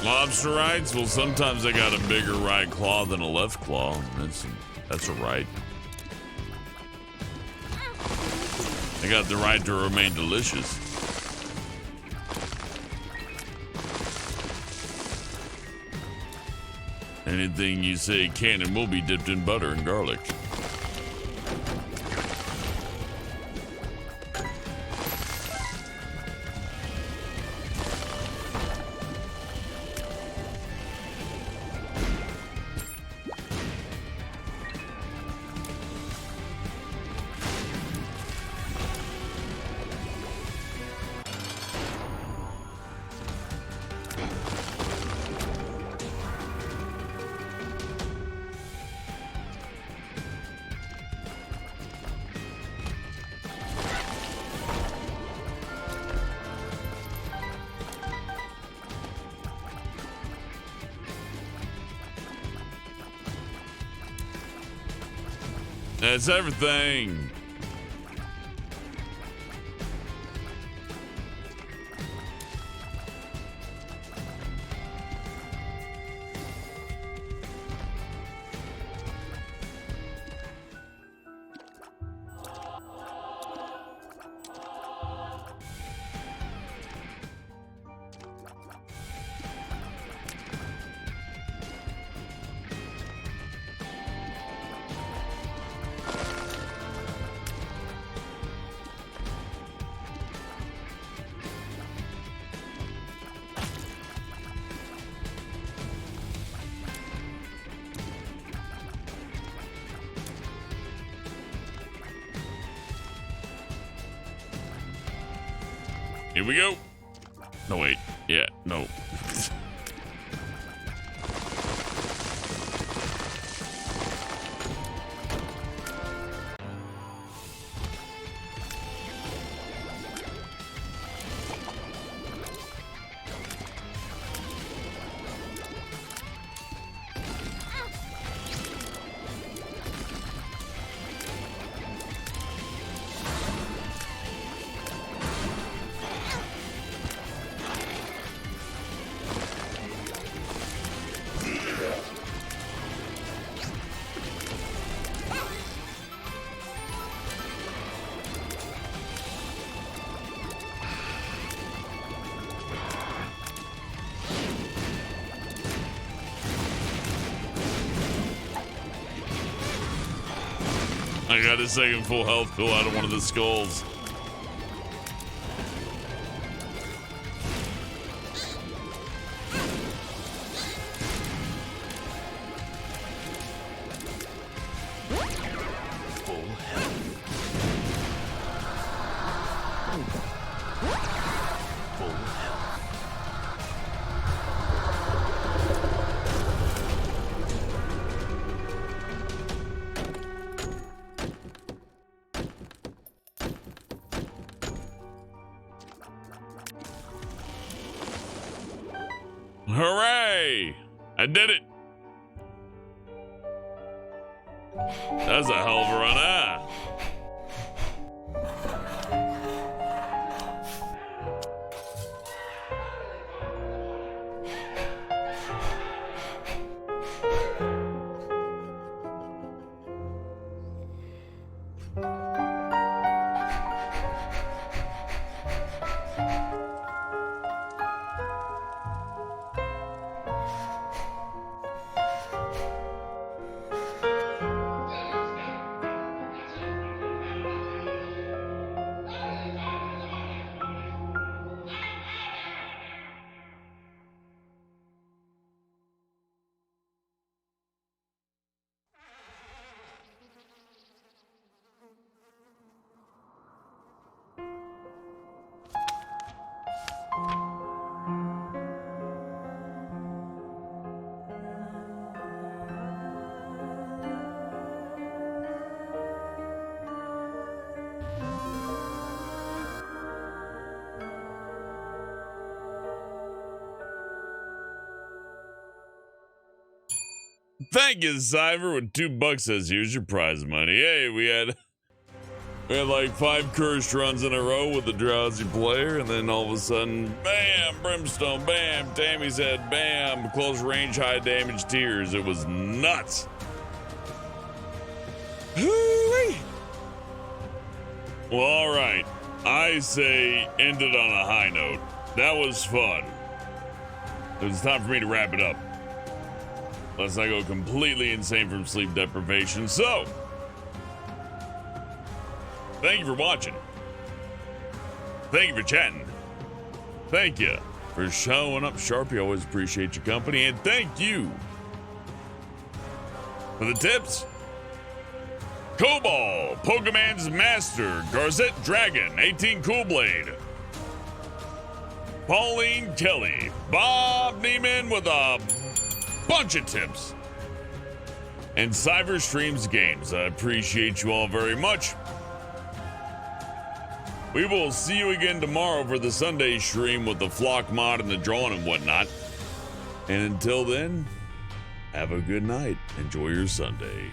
Lobster rights? Well, sometimes I got a bigger right claw than a left claw. That's a right. I got the right to remain delicious. Anything you say can and will be dipped in butter and garlic. That's everything. Here we go. No, wait. Yeah, no. I got a second full health pill out of one of the skulls. Full health. Full health. Hooray! I did it! That's a hell of a run, huh? Thank you, Cyber, with $2 as usual prize money. Hey, we had like 5 cursed runs in a row with the drowsy player, and then all of a sudden, bam, brimstone, bam, Tammy's head, bam, close range, high damage tears. It was nuts. Hoo-wee. Well, all right. I say end it on a high note. That was fun. It's time for me to wrap it up. Lest I go completely insane from sleep deprivation. So, thank you for watching. Thank you for chatting. Thank you for showing up, Sharpie. I always appreciate your company. And thank you for the tips. Cobalt, Pokemon's Master, Garzette Dragon, 18 Coolblade, Pauline Kelly, Bob Neiman with a bunch of tips, and Cyber Streams Games. I appreciate you all very much. We will see you again tomorrow for the Sunday stream with the Flock mod and the drawing and whatnot. And until then, have a good night. Enjoy your Sunday.